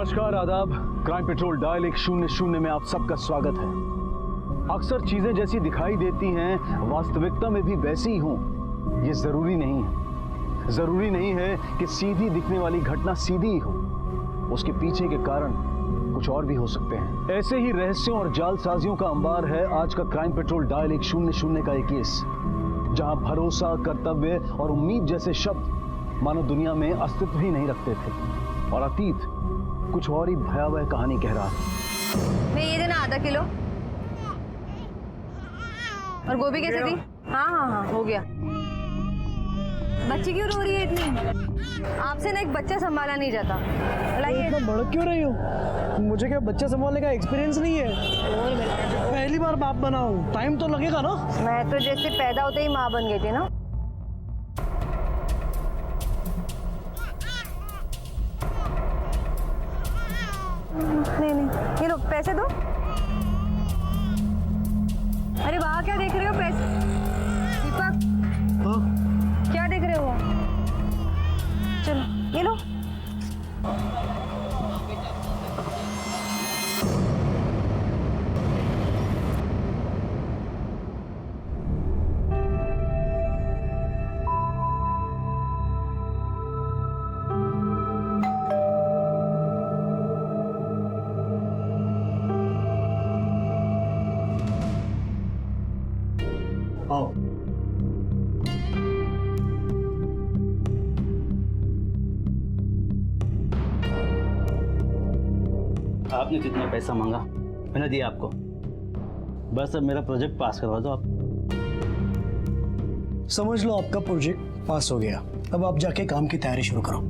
नमस्कार, आदाब। Crime petrol dial 100 में आप सबका स्वागत है। अक्सर चीजें जैसी दिखाई देती हैं वास्तविकता में भी वैसी ही हों, ये जरूरी नहीं है। जरूरी नहीं है कि सीधी दिखने वाली घटना सीधी ही हो, उसके पीछे के कारण कुछ और भी हो सकते हैं। ऐसे ही रहस्यों और जालसाजियों का अंबार है आज का क्राइम पेट्रोल डायल 100 का एक केस, जहां भरोसा, कर्तव्य और उम्मीद जैसे शब्द मानो दुनिया में अस्तित्व ही नहीं रखते थे और अतीत कुछ और ही भयावह कहानी कह रहा है। मैं ये देना आधा किलो और गोभी कैसे दी? हाँ, हो गया। बच्ची क्यों रो रही है इतनी? आपसे ना एक बच्चा संभाला नहीं जाता। लाइए। इतना भड़क क्यों रही हो? मुझे क्या बच्चा संभालने का एक्सपीरियंस नहीं है, पहली बार बाप बना हूँ, टाइम तो लगेगा ना। मैं तो जैसे पैदा होते ही माँ बन गई थी ना। नहीं, ये लो पैसे दो। अरे वहाँ क्या देख रहे हो? पैसे दीपक। हाँ? क्या देख रहे हो? चलो ये लो। आओ। आपने जितना पैसा मांगा मैंने दिया आपको, बस अब मेरा प्रोजेक्ट पास करवा दो आप। समझ लो आपका प्रोजेक्ट पास हो गया, अब आप जाके काम की तैयारी शुरू करो।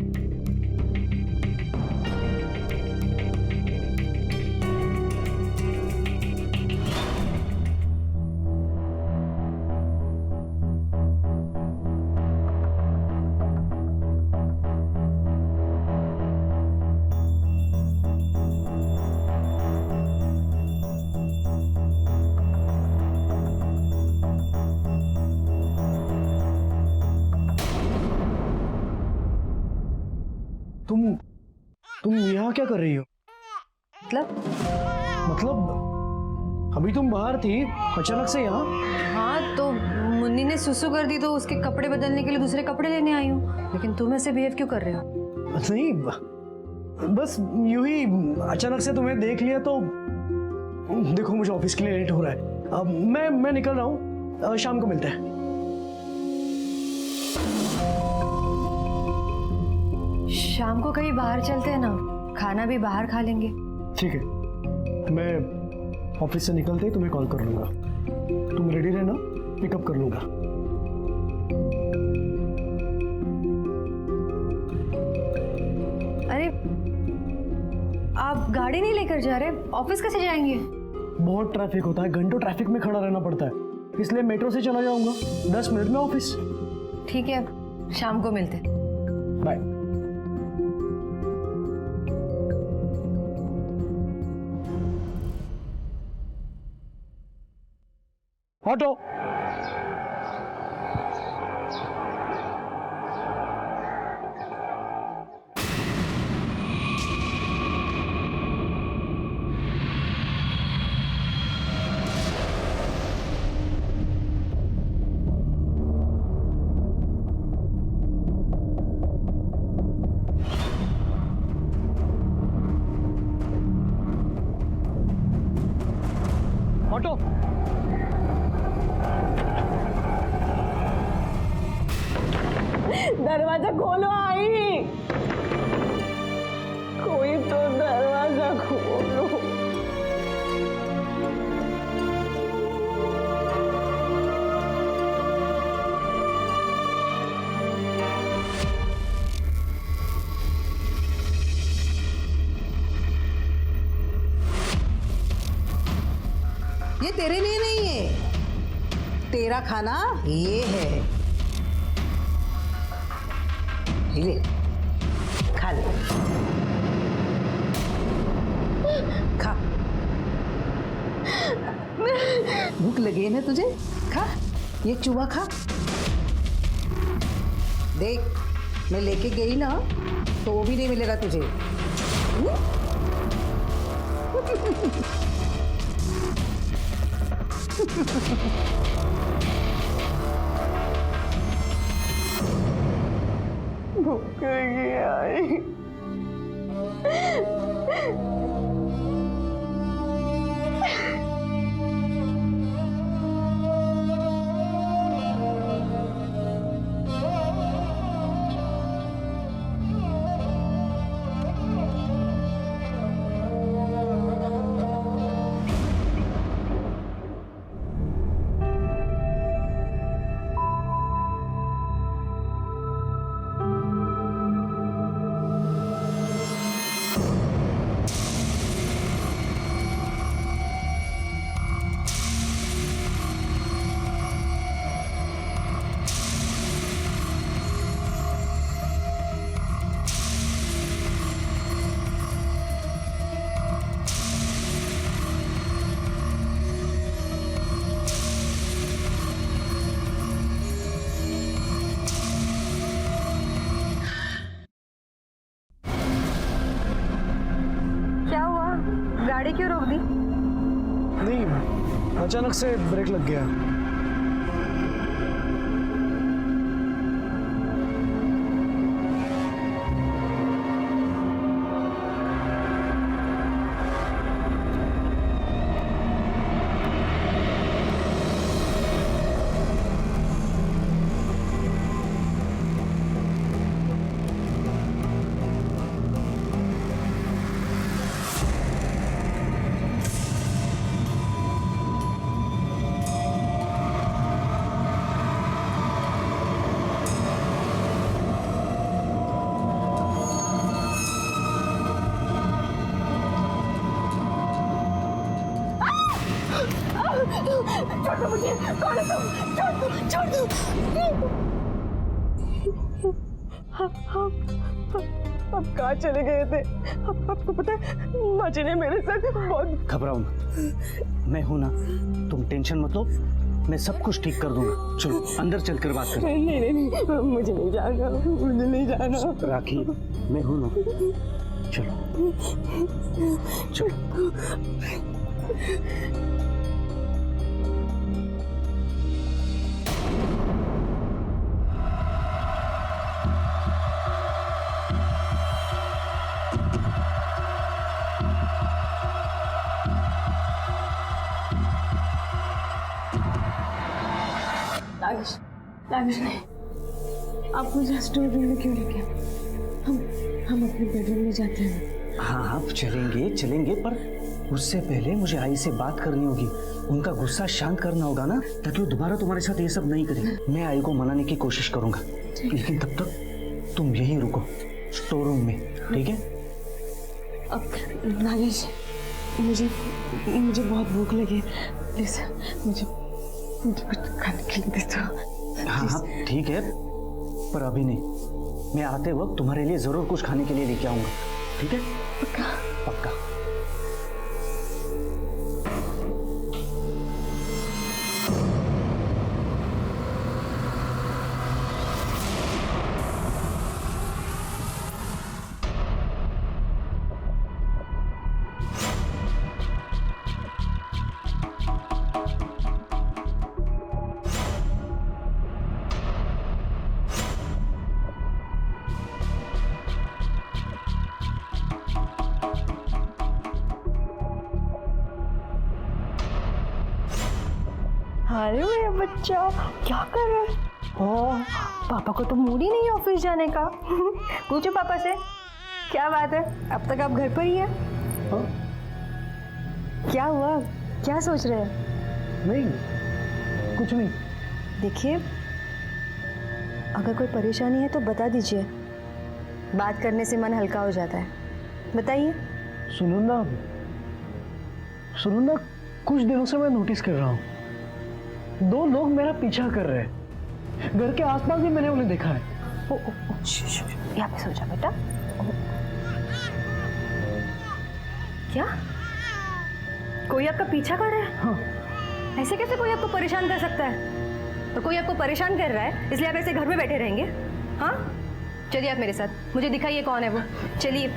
तुम यहाँ क्या कर रही हो? मतलब अभी तुम बाहर थी, अचानक से यहाँ? हाँ तो मुन्नी ने सुसु कर दी तो उसके कपड़े बदलने के लिए दूसरे कपड़े लेने आई हूँ। लेकिन तुम ऐसे बिहेव क्यों कर रहे हो? नहीं, बस यूं ही अचानक से तुम्हें देख लिया तो। देखो मुझे ऑफिस के लिए लेट हो रहा है, अब मैं निकल रहा हूँ, शाम को मिलते हैं। शाम को कहीं बाहर चलते हैं ना, खाना भी बाहर खा लेंगे। ठीक है, मैं ऑफिस से निकलते ही तुम्हें कॉल कर लूंगा, तुम रेडी रहना, पिकअप कर लूंगा। अरे आप गाड़ी नहीं लेकर जा रहे, ऑफिस कैसे जाएंगे? बहुत ट्रैफिक होता है, घंटों ट्रैफिक में खड़ा रहना पड़ता है, इसलिए मेट्रो से चला जाऊंगा, 10 मिनट में ऑफिस। ठीक है, शाम को मिलते हैं। बाय। ऑटो। ऑटो। दरवाजा खोलो, आई कोई तो दरवाजा खोलो। ये तेरे लिए नहीं है, तेरा खाना ये है, ले खा ले, खा। भूख लगी है ना तुझे? खा, ये चूहा खा। देख मैं लेके गई ना तो वो भी नहीं मिलेगा तुझे। भूखेगी आई। क्या हुआ? गाड़ी क्यों रोक दी? नहीं, अचानक से ब्रेक लग गया। छोड़ दो मुझे, कौन है तुम? छोड़ दो। आप कहाँ चले गए थे? आपको पता है माँ जी ने मेरे साथ बहुत। घबराओ मत, मैं हूं ना, तुम टेंशन मत लो, मैं सब कुछ ठीक कर दूंगा। चलो अंदर चलकर बात करें। नहीं, मुझे नहीं जाना, मुझे नहीं जाना। राखी, मैं हूं ना, चलो चलो। नागेश नहीं, आप मुझे स्टोर रूम में क्यों लेके? हम अपने बेडरूम में जाते हैं। हाँ हाँ चलेंगे, पर उससे पहले मुझे आई से बात करनी होगी, उनका गुस्सा शांत करना होगा ना, ताकि वो दोबारा तुम्हारे साथ ये सब नहीं करे। मैं आई को मनाने की कोशिश करूंगा, लेकिन तब तक तुम यहीं रुको स्टोर रूम में, ठीक है? अब नागेश, मुझे बहुत भूख लगी है, प्लीज मुझे कुछ खाने के लिए दे दो। हाँ ठीक है, पर अभी नहीं, मैं आते वक्त तुम्हारे लिए जरूर कुछ खाने के लिए लेके आऊंगा, ठीक है? पक्का? पक्का। अरे मेरा बच्चा क्या कर रहा है? ओह, पापा को तो मूड ही नहीं है ऑफिस जाने का। पूछो पापा से, क्या बात है, अब तक आप घर पर ही है? क्या हुआ, क्या सोच रहे हैं? नहीं, कुछ नहीं। देखिए, अगर कोई परेशानी है तो बता दीजिए, बात करने से मन हल्का हो जाता है। बताइए। सुनंदा, कुछ दिनों से मैं नोटिस कर रहा हूँ, 2 लोग मेरा पीछा कर रहे हैं। घर के आसपास भी मैंने उन्हें देखा है। यहाँ पे सो जा बेटा। क्या कोई आपका पीछा कर रहा है? हाँ। ऐसे कैसे कोई आपको परेशान कर सकता है? तो कोई आपको परेशान कर रहा है इसलिए आप ऐसे घर में बैठे रहेंगे? हाँ, चलिए आप मेरे साथ, मुझे दिखाइए कौन है वो। चलिए।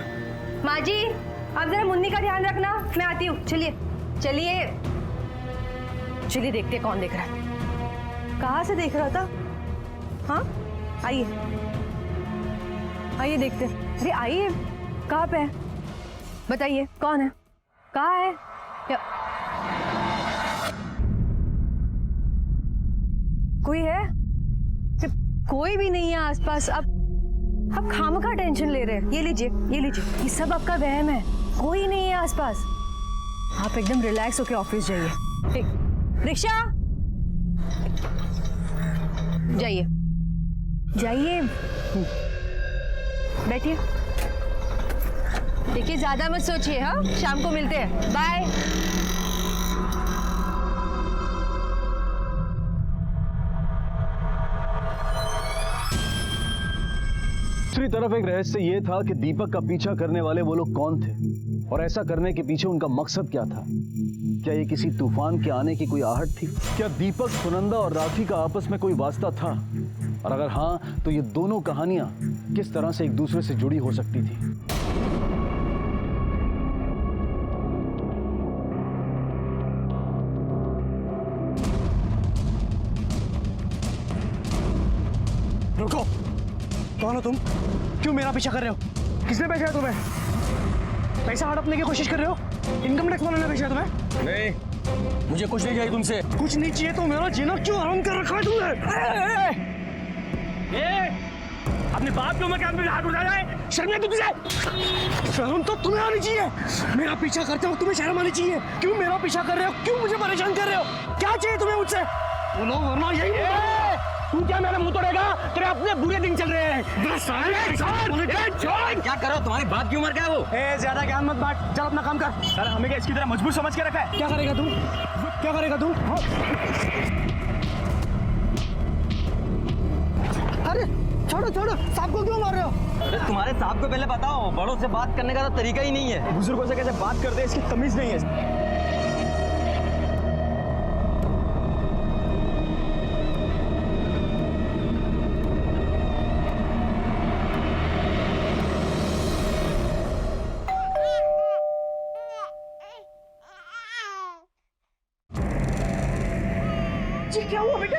माँ जी, आप जरा मुन्नी का ध्यान रखना, मैं आती हूँ। चलिए चलिए चलिए, देखते कौन देख रहा है। कहाँ से देख रहा था? हाँ आइए आइए देखते। अरे आइए, कहाँ पे है बताइए, कौन है, कहाँ है? कोई है? कोई भी नहीं है आसपास। अब खामखा टेंशन ले रहे हैं। ये लीजिए ये लीजिए, ये सब आपका वहम है, कोई नहीं है आसपास। आप एकदम रिलैक्स होके ऑफिस जाइए। रिक्शा, जाइए जाइए, बैठिए। देखिए ज्यादा मत सोचिए, हाँ शाम को मिलते हैं, बाय। दूसरी तरफ एक रहस्य ये था कि दीपक का पीछा करने वाले वो लोग कौन थे और ऐसा करने के पीछे उनका मकसद क्या था। क्या ये किसी तूफान के आने की कोई आहट थी? क्या दीपक, सुनंदा और राखी का आपस में कोई वास्ता था? और अगर हाँ, तो ये दोनों कहानियां किस तरह से एक दूसरे से जुड़ी हो सकती थी? रुको, कौन हो तुम? क्यों मेरा पीछा कर रहे हो? किसने भेजा है तुम्हें? पैसा हड़पने की कोशिश कर रहे हो? इनकम टैक्स वाले ने भेजा तुम्हें? नहीं, मुझे कुछ नहीं चाहिए तुमसे। कुछ नहीं चाहिए तो मेरा जीना क्यों हराम कर रखा है तुमने? अपने बाप के उम्र के आदमी पे हाथ उठा रहा है, शर्म नहीं तुझे? शर्म तो तुम्हें आनी चाहिए। मेरा पीछा करते हो तुम्हें शर्म आनी चाहिए। क्यों मेरा पीछा कर रहे हो? क्यों मुझे परेशान कर रहे हो? क्या चाहिए तुम्हें मुझसे? बोलो वरना यही। तू क्या मेरा मुंह तोड़ेगा? तेरे अपने बुरे दिन चल रहे हैं। क्या करो, तुम्हारी बाप की उम्र क्या है वो? ज्यादा ज्ञान मत बांट, चल अपना काम कर। सर, हमें क्या इसकी तरह मजबूर समझ के रखा है? क्या करेगा तू? क्या करेगा तू? अरे छोड़ो छोड़ो, साहब को क्यों मार रहे हो? अरे तुम्हारे साहब को पहले बताओ, बड़ों से बात करने का तो तरीका ही नहीं है। बुजुर्गों से कैसे बात करते हैं इसकी तमीज नहीं है। क्या हुआ बेटा?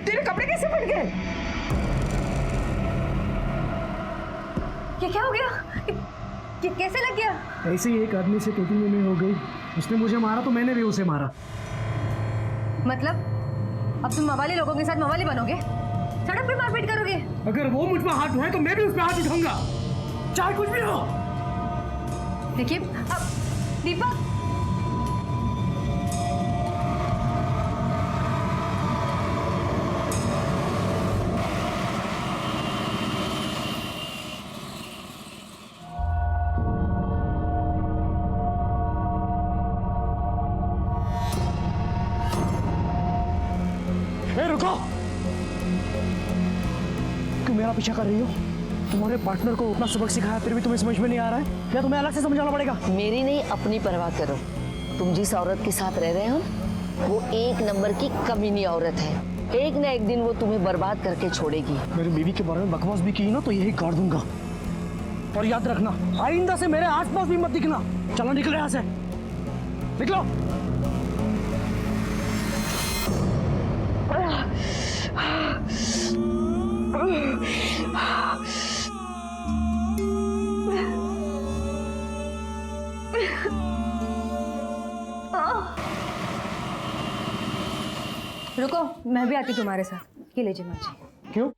तेरे कपड़े कैसे फट गए? ये क्या हो गया? ये कैसे लग गया? ऐसे ही एक आदमी से टोपी में हो गई। उसने मुझे मारा तो मैंने भी उसे मारा। मतलब अब तुम मवाली लोगों के साथ मवाली बनोगे, सड़क पे मारपीट करोगे? अगर वो मुझ पर हाथ उठाए तो मैं भी उस पर हाथ उठाऊंगा, चाहे कुछ भी हो। देखिए अब दीपक, रुको, क्यों मेरा पीछा कर रही हो? तुम्हारे पार्टनर को अपना सबक सिखाया फिर भी तुम्हें समझ में नहीं आ रहा है? क्या तुम्हें अलग से समझाना पड़ेगा? मेरी नहीं, अपनी परवाह करो। तुम जिस औरत के साथ रह रहे हो वो एक नंबर की कमीनी औरत है। एक ना एक दिन वो तुम्हें बर्बाद करके छोड़ेगी। मेरी बीवी के बारे में बकवास भी की ना तो यही काट दूंगा। और याद रखना, आइंदा से मेरे आसपास भी मत दिखना। चलो निकलो यहाँ से, निकलो। रुको, मैं भी आती तुम्हारे साथ। ये लीजिए माची। क्यों?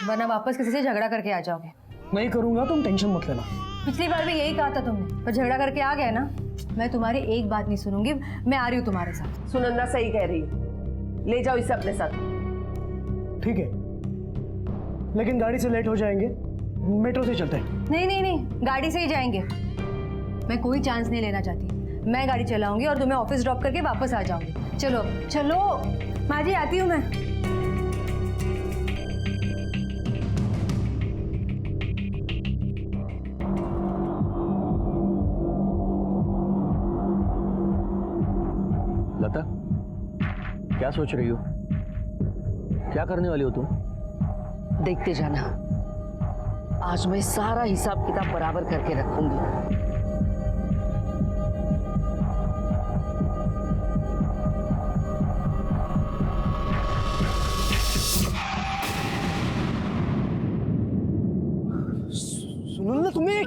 वरना वापस किसी से झगड़ा करके आ जाओगे। नहीं करूंगा, तुम टेंशन मत लेना। पिछली बार भी यही कहा था तुमने, पर झगड़ा करके आ गए ना। मैं तुम्हारी एक बात नहीं सुनूंगी, मैं आ रही हूँ तुम्हारे साथ। सुनंदा सही कह रही है, ले जाओ इसे अपने साथ। ठीक है, लेकिन गाड़ी से लेट हो जाएंगे, मेट्रो से चलते हैं। नहीं नहीं नहीं, गाड़ी से ही जाएंगे। मैं कोई चांस नहीं लेना चाहती। मैं गाड़ी चलाऊंगी और तुम्हें ऑफिस ड्रॉप करके वापस आ जाऊंगी। चलो चलो माँ जी, आती हूँ मैं। लता, क्या सोच रही हो? क्या करने वाली हो तुम? देखते जाना, आज मैं सारा हिसाब किताब बराबर करके रखूंगी।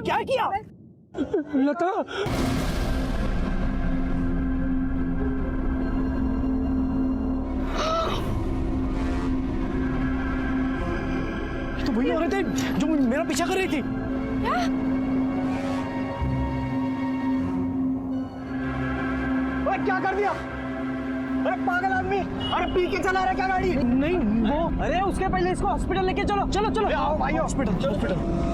क्या किया? लता तो वही औरत है जो मेरा पीछा कर रही थी। अरे क्या कर दिया? अरे पागल आदमी, अरे पी के चला रहा है क्या गाड़ी? नहीं वो अरे उसके पहले इसको हॉस्पिटल लेके चलो चलो चलो। आओ भाई हॉस्पिटल हॉस्पिटल।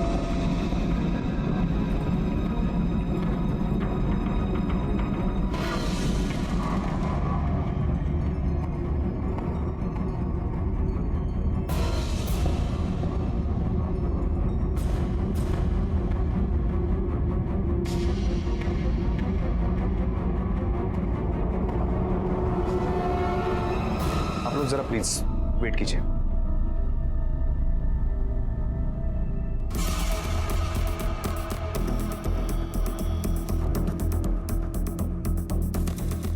आप लोग जरा प्लीज वेट कीजिए।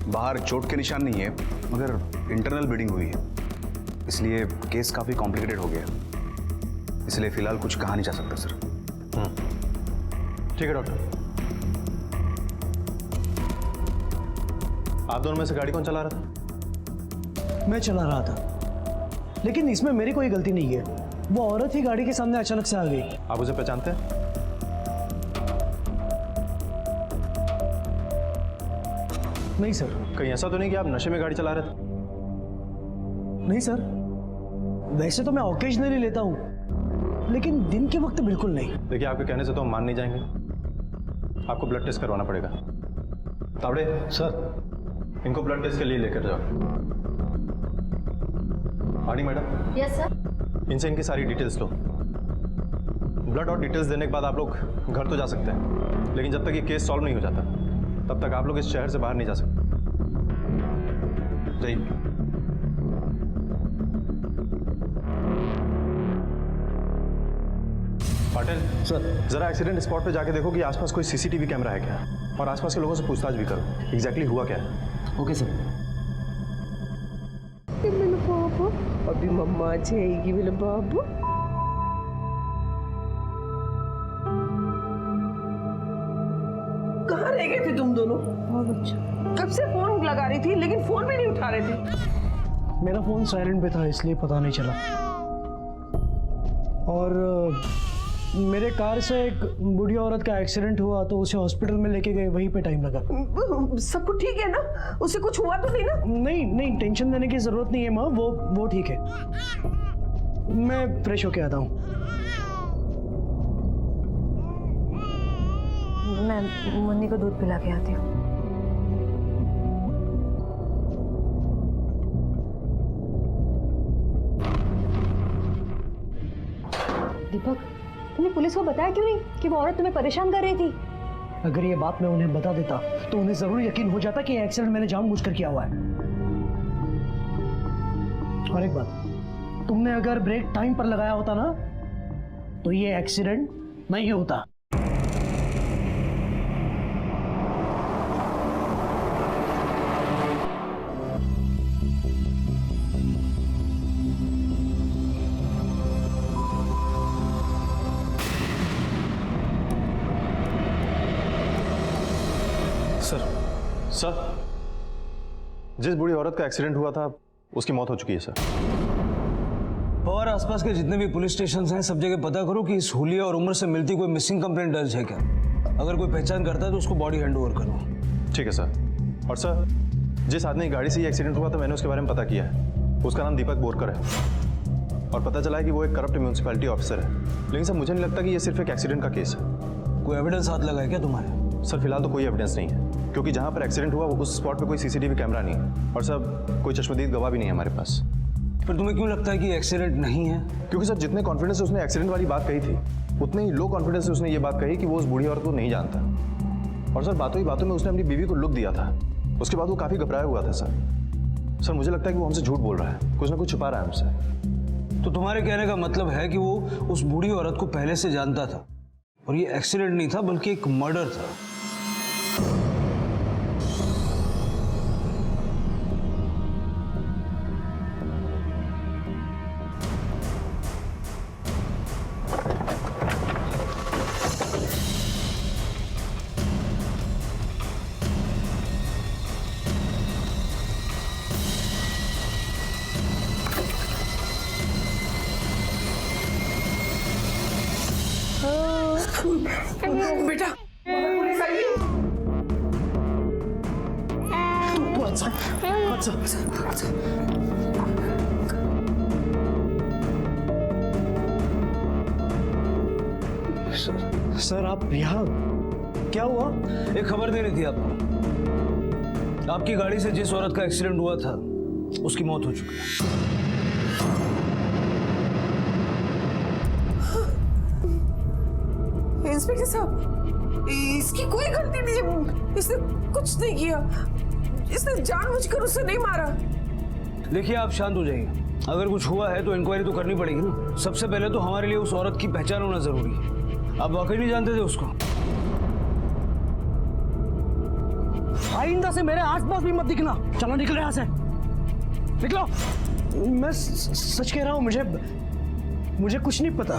बाहर चोट के निशान नहीं है, मगर इंटरनल ब्लीडिंग हुई है, इसलिए केस काफी कॉम्प्लिकेटेड हो गया, इसलिए फिलहाल कुछ कहा नहीं जा सकता सर। ठीक है डॉक्टर। आप दोनों में से गाड़ी कौन चला रहा था? मैं चला रहा था, लेकिन इसमें मेरी कोई गलती नहीं है। वो औरत ही गाड़ी के सामने अचानक से आ गई। आप उसे पहचानते हैं? नहीं सर। कहीं ऐसा तो नहीं कि आप नशे में गाड़ी चला रहे थे? नहीं सर, वैसे तो मैं ओकेजनली लेता हूँ, लेकिन दिन के वक्त बिल्कुल नहीं। देखिए आपके कहने से तो हम मान नहीं जाएंगे, आपको ब्लड टेस्ट करवाना पड़ेगा। तावड़े सर, इनको ब्लड टेस्ट के लिए लेकर जाओ। आनी मैडम। Yes sir. इनसे इनकी सारी डिटेल्स लो। ब्लड और डिटेल्स देने के बाद आप लोग घर तो जा सकते हैं, लेकिन जब तक ये केस सॉल्व नहीं हो जाता तब तक आप लोग इस शहर से बाहर नहीं जा सकते। जाइए। पाटिल सर, जरा एक्सीडेंट स्पॉट पे जाके देखो कि आसपास कोई सीसीटीवी कैमरा है क्या, और आसपास के लोगों से पूछताछ भी करो एग्जैक्टली हुआ क्या है। Okay sir. मेरे बाबू, अभी मम्मा जाएगी मेरे बाबू। कहाँ रह गए थे तुम दोनों? बहुत अच्छा। कब से फोन लगा रही थी लेकिन फोन भी नहीं उठा रहे थे। मेरा फोन साइलेंट पे था, इसलिए पता नहीं चला। और मेरे कार से एक बूढ़ी औरत का एक्सीडेंट हुआ तो उसे हॉस्पिटल में लेके गए, वहीं पे टाइम लगा। सब कुछ ठीक है ना? उसे कुछ हुआ तो नहीं ना? नहीं नहीं, टेंशन लेने की जरूरत नहीं है माँ, वो ठीक है। मैं फ्रेश होके आता हूँ। मैं मुन्नी को दूध पिला के आती हूँ। दीपक, तुमने पुलिस को बताया क्यों नहीं कि वो औरत तुम्हें परेशान कर रही थी? अगर ये बात मैं उन्हें बता देता तो उन्हें जरूर यकीन हो जाता कि ये एक्सीडेंट मैंने जानबूझकर किया हुआ है। और एक बात, तुमने अगर ब्रेक टाइम पर लगाया होता ना तो ये एक्सीडेंट नहीं होता। सर, जिस बूढ़ी औरत का एक्सीडेंट हुआ था उसकी मौत हो चुकी है सर। और आसपास के जितने भी पुलिस स्टेशन हैं सब जगह पता करो कि इस हुलिया और उम्र से मिलती कोई मिसिंग कंप्लेंट दर्ज है क्या। अगर कोई पहचान करता है तो उसको बॉडी हैंड ओवर करो। ठीक है सर। और सर, जिस आदमी की गाड़ी से ये एक्सीडेंट हुआ था मैंने उसके बारे में पता किया है, उसका नाम दीपक बोरकर है, और पता चला है कि वो एक करप्ट म्यूनसिपैलिटी ऑफिसर है। लेकिन सर मुझे नहीं लगता कि ये सिर्फ एक एक्सीडेंट का केस है। कोई एविडेंस हाथ लगा है क्या तुम्हारे? सर फिलहाल तो कोई एविडेंस नहीं है, क्योंकि जहाँ पर एक्सीडेंट हुआ उस स्पॉट पे कोई सीसीटीवी कैमरा नहीं है, और सर कोई चश्मदीद गवाह भी नहीं है हमारे पास। फिर तुम्हें क्यों लगता है कि एक्सीडेंट नहीं है? क्योंकि सर जितने कॉन्फिडेंस से उसने एक्सीडेंट वाली बात कही थी, उतने ही लो कॉन्फिडेंस से उसने ये बात कही कि वो उस बूढ़ी औरत को नहीं जानता। और सर बातों ही बातों में उसने अपनी बीवी को लुक दिया था। उसके बाद वो काफ़ी घबराया हुआ था सर मुझे लगता है कि वो हमसे झूठ बोल रहा है, कुछ ना कुछ छुपा रहा है हमसे। तो तुम्हारे कहने का मतलब है कि वो उस बूढ़ी औरत को पहले से जानता था, और ये एक्सीडेंट नहीं था बल्कि एक मर्डर था। बेटा पुलिस आई है। तू अच्छा सर आप यहाँ क्या हुआ? एक खबर देनी थी आपको। आपकी गाड़ी से जिस औरत का एक्सीडेंट हुआ था उसकी मौत हो चुकी है। इंस्पेक्टर साहब, इसकी कोई गलती नहीं है, इसने कुछ नहीं किया, इसने जानबूझकर उसे नहीं मारा। देखिए आप शांत हो जाइए। अगर कुछ हुआ है तो इंक्वायरी तो करनी पड़ेगी ना। सबसे पहले तो हमारे लिए उस औरत की पहचान होना जरूरी है। आप वाकई नहीं जानते थे उसको? आइंदा से मेरे आसपास भी मत दिखना। चलो निकलो यहाँ से, निकलो। मैं सच कह रहा हूँ, मुझे कुछ नहीं पता।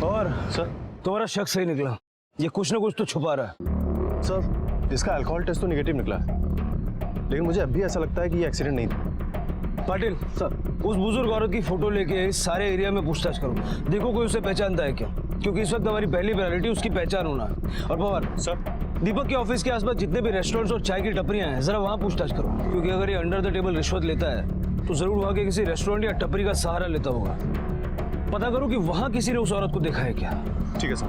और सर तुम्हारा शक सही निकला। ये कुछ ना कुछ तो छुपा रहा है। सर इसका अल्कोहल टेस्ट तो नेगेटिव निकला है, लेकिन मुझे अब भी ऐसा लगता है कि ये एक्सीडेंट नहीं था। पाटिल सर, उस बुजुर्ग औरत की फोटो लेके इस सारे एरिया में पूछताछ करो। देखो कोई उसे पहचानता है क्या, क्योंकि इस वक्त हमारी पहली प्रायोरिटी उसकी पहचान होना है। और पवार सर, दीपक के ऑफिस के आसपास जितने भी रेस्टोरेंट्स और चाय की टपरियां हैं जरा वहां पूछताछ करो, क्योंकि अगर ये अंडर द टेबल रिश्वत लेता है तो जरूर वहां के किसी रेस्टोरेंट या टपरी का सहारा लेता होगा। पता करो कि वहां किसी ने उस औरत को देखा है क्या। ठीक है सर।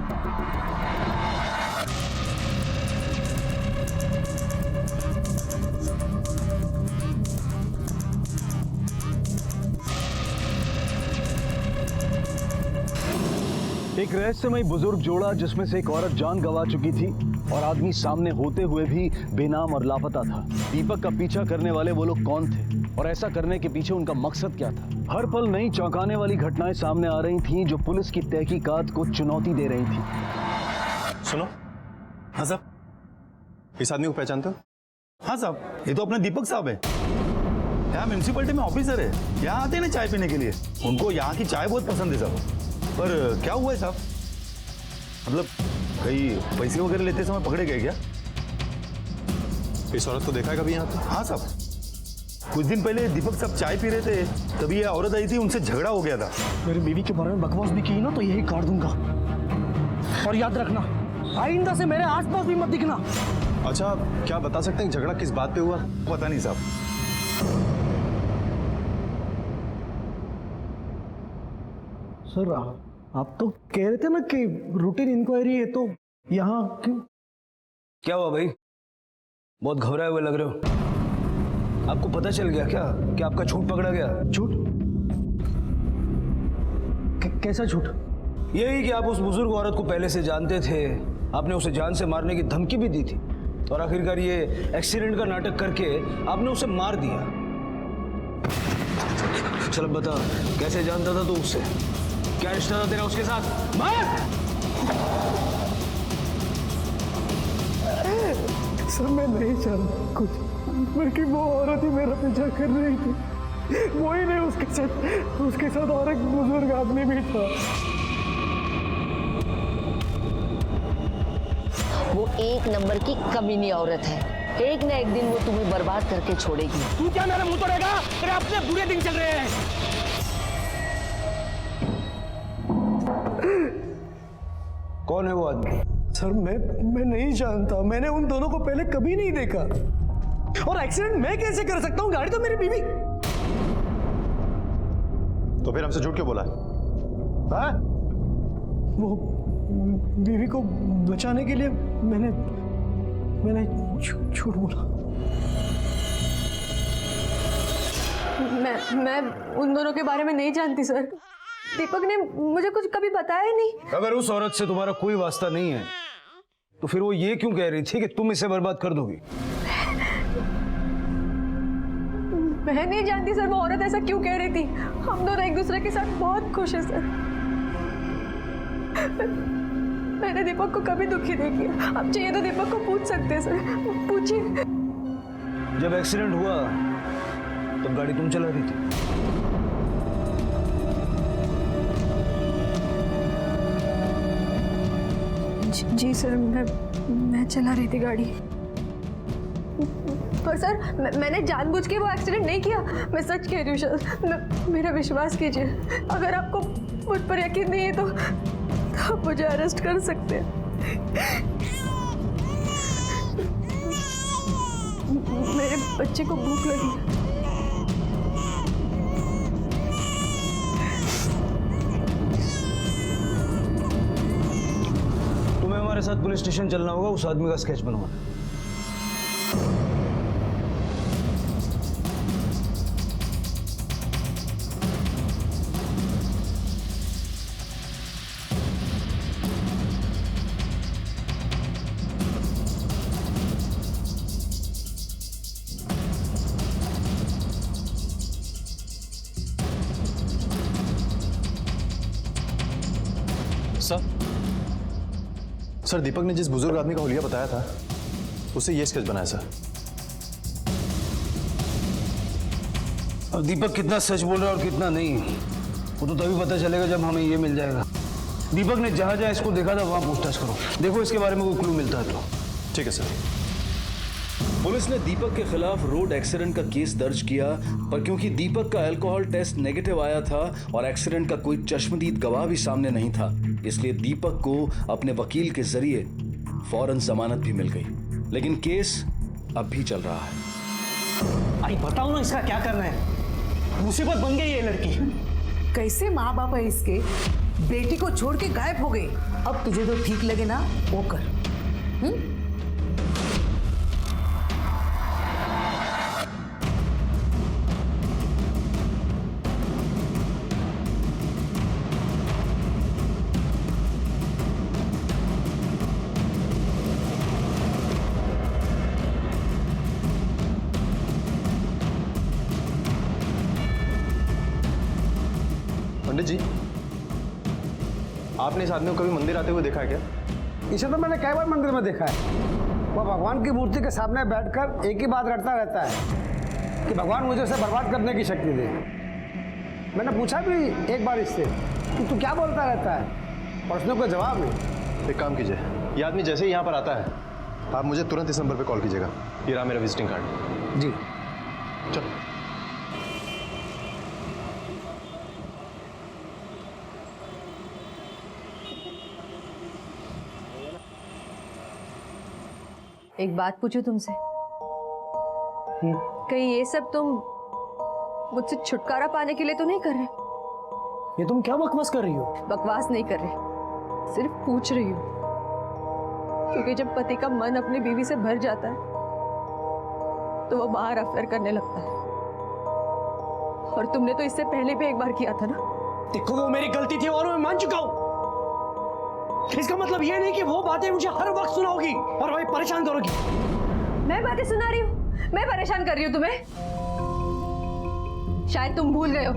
एक रहस्यमयी बुजुर्ग जोड़ा जिसमें से एक औरत जान गंवा चुकी थी और आदमी सामने होते हुए भी बेनाम और लापता था। दीपक का पीछा करने वाले वो लोग कौन थे और ऐसा करने के पीछे उनका मकसद क्या था? हर पल नई चौंकाने वाली घटनाएं सामने आ रही थीं जो पुलिस की तहकीकात को चुनौती दे रही थी। सुनो। हाँ साहब, इस आदमी को पहचानते हो? हाँ साहब, ये तो अपने दीपक साहब है। यहाँ म्यूनसिपलिटी में ऑफिसर है, यहाँ आते हैं ना चाय पीने के लिए। उनको यहाँ की चाय बहुत पसंद है साहब। पर क्या हुआ है साहब, मतलब कहीं पैसे वगैरह लेते समय पकड़े गए क्या? इस औरत को देखा है कभी यहाँ पे? हाँ साहब, कुछ दिन पहले दीपक साहब चाय पी रहे थे, तभी ये औरत आई थी, उनसे झगड़ा हो गया था। मेरी बीवी के बारे में बकवास भी की ना तो यही काट दूंगा। और याद रखना, आइंदा से मेरे आसपास भी मत दिखना। अच्छा, क्या बता सकते हैं झगड़ा किस बात पे हुआ? पता नहीं साहब। सर आप तो कह रहे थे ना कि रूटीन इंक्वायरी है, तो यहाँ क्यों? क्या हुआ भाई, बहुत घबराए हुए लग रहे हो। आपको पता चल गया क्या कि आपका झूठ पकड़ा गया? झूठ? कैसा झूठ? यही कि आप उस बुजुर्ग औरत को पहले से जानते थे, आपने उसे जान से मारने की धमकी भी दी थी और आखिरकार ये एक्सीडेंट का नाटक करके आपने उसे मार दिया। चल बता, कैसे जानता था तू उससे? क्या रिश्ता था तेरा उसके साथ? सर मैं नहीं जानता कुछ, बल्कि वो औरत ही मेरा पीछा कर रही थी। वो ही नहीं, उसके साथ और एक बुजुर्ग आदमी भी था। वो एक नंबर की कमीनी औरत है। एक ना एक दिन वो तुम्हें बर्बाद करके छोड़ेगी। तू क्या मेरा मुंह तोड़ेगा? तेरे अपने बुरे दिन चल रहे हैं। कौन है वो आदमी? सर मैं नहीं जानता, मैंने उन दोनों को पहले कभी नहीं देखा। और एक्सीडेंट मैं कैसे कर सकता हूँ? गाड़ी तो मेरी बीवी। तो फिर हमसे झूठ क्यों बोला? हाँ? वो बीवी को बचाने के लिए मैंने झूठ बोला। मैं उन दोनों के बारे में नहीं जानती सर। दीपक ने मुझे कुछ कभी बताया ही नहीं। अगर उस औरत से तुम्हारा कोई वास्ता नहीं है तो फिर वो ये क्यों कह रही थी कि तुम इसे बर्बाद कर दोगी? मैं नहीं जानती सर, वो औरत ऐसा क्यों कह रही थी। हम दोनों एक दूसरे के साथ बहुत खुश हैं सर। मैंने दीपक को कभी दुखी नहीं किया। आप चाहिए तो दीपक को पूछ सकते हैं सर, पूछिए। जब एक्सीडेंट हुआ तब गाड़ी तुम चला रही थी? जी सर, मैं चला रही थी गाड़ी। पर सर मैंने जानबूझ के वो एक्सीडेंट नहीं किया, मैं सच कह रही हूँ सर, मेरा विश्वास कीजिए। अगर आपको मुझ पर यकीन नहीं है तो आप मुझे अरेस्ट कर सकते हैं। मेरे बच्चे को भूख लगी है। तुम्हें हमारे साथ पुलिस स्टेशन चलना होगा, उस आदमी का स्केच बनवाना। सर दीपक ने जिस बुजुर्ग आदमी का हुलिया बताया था उससे ये स्केच बनाया सर। अब दीपक कितना सच बोल रहा है और कितना नहीं, वो तो तभी पता चलेगा जब हमें ये मिल जाएगा। दीपक ने जहां जहां इसको देखा था वहां पूछताछ करो, देखो इसके बारे में कोई क्लू मिलता है तो। ठीक है सर। पुलिस ने दीपक के खिलाफ रोड एक्सीडेंट का केस दर्ज किया, पर क्योंकि दीपक का अल्कोहल टेस्ट नेगेटिव आया था और एक्सीडेंट का कोई चश्मदीद गवाह भी सामने नहीं था, इसलिए दीपक को अपने वकील के जरिए फौरन जमानत भी मिल गई। लेकिन केस अब भी चल रहा है। आई बताओ ना इसका क्या करना है, मुसीबत बन गई ये लड़की। कैसे माँ बाप है इसके, बेटी को छोड़ के गायब हो गई। अब तुझे जो ठीक लगे ना वो कर। पंडित जी, आपने इस आदमी को कभी मंदिर आते हुए देखा है क्या? इसे तो मैंने कई बार मंदिर में देखा है। वह भगवान की मूर्ति के सामने बैठकर एक ही बात रटता रहता है कि भगवान मुझे उसे बर्बाद करने की शक्ति दे। मैंने पूछा भी एक बार इससे कि तू क्या बोलता रहता है, और उसने कोई जवाब नहीं। एक काम कीजिए, ये आदमी जैसे ही यहाँ पर आता है आप मुझे तुरंत इस नंबर पर कॉल कीजिएगा। ये रहा मेरा विजिटिंग कार्ड। जी चलो। एक बात पूछूं तुमसे, कहीं ये सब तुम मुझसे छुटकारा पाने के लिए तो नहीं कर रहे? ये तुम क्या बकवास कर रही हो? बकवास नहीं कर रही, सिर्फ पूछ रही हूँ। क्योंकि जब पति का मन अपनी बीवी से भर जाता है तो वो बाहर अफेयर करने लगता है, और तुमने तो इससे पहले भी एक बार किया था ना। देखो वो मेरी गलती थी और मैं मान चुका हूँ। इसका मतलब ये नहीं कि वो बातें मुझे हर वक्त सुनाओगी और वही परेशान करोगी। मैं बातें सुना रही हूँ? मैं परेशान कर रही हूँ तुम्हें? शायद तुम भूल गए हो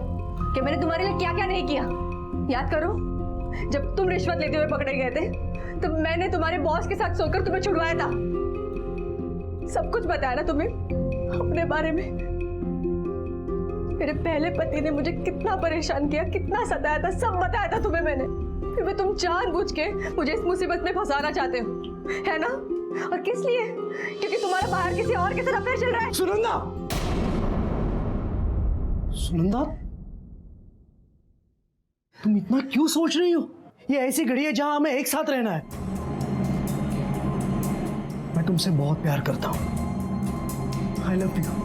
कि मैंने तुम्हारे लिए क्या क्या नहीं किया। याद करो, जब तुम रिश्वत लेते हुए पकड़े गए थे तो मैंने तुम्हारे बॉस के साथ सोकर तुम्हें छुड़वाया था। सब कुछ बताया ना तुम्हें अपने बारे में। मेरे पहले पति ने मुझे कितना परेशान किया, कितना सताया था, सब बताया था तुम्हें मैंने। फिर भी तुम जानबूझ के मुझे इस मुसीबत में फंसाना चाहते हो, है ना? और किस लिए? क्योंकि तुम्हारा बाहर किसी और के साथ अफेयर चल रहा है। सुनंदा, सुनंदा, तुम इतना क्यों सोच रही हो? ये ऐसी घड़ी है जहां हमें एक साथ रहना है। मैं तुमसे बहुत प्यार करता हूं। I love you.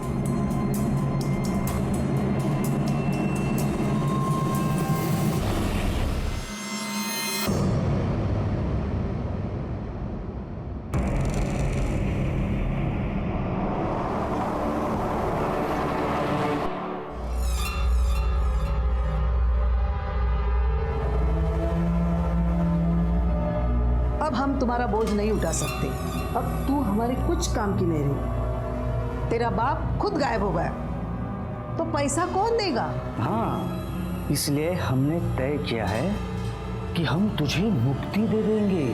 अब हम तुम्हारा बोझ नहीं उठा सकते। अब तू हमारे कुछ काम की नहीं रही। तेरा बाप खुद गायब हो गया तो पैसा कौन देगा? हाँ, इसलिए हमने तय किया है कि हम तुझे मुक्ति दे देंगे,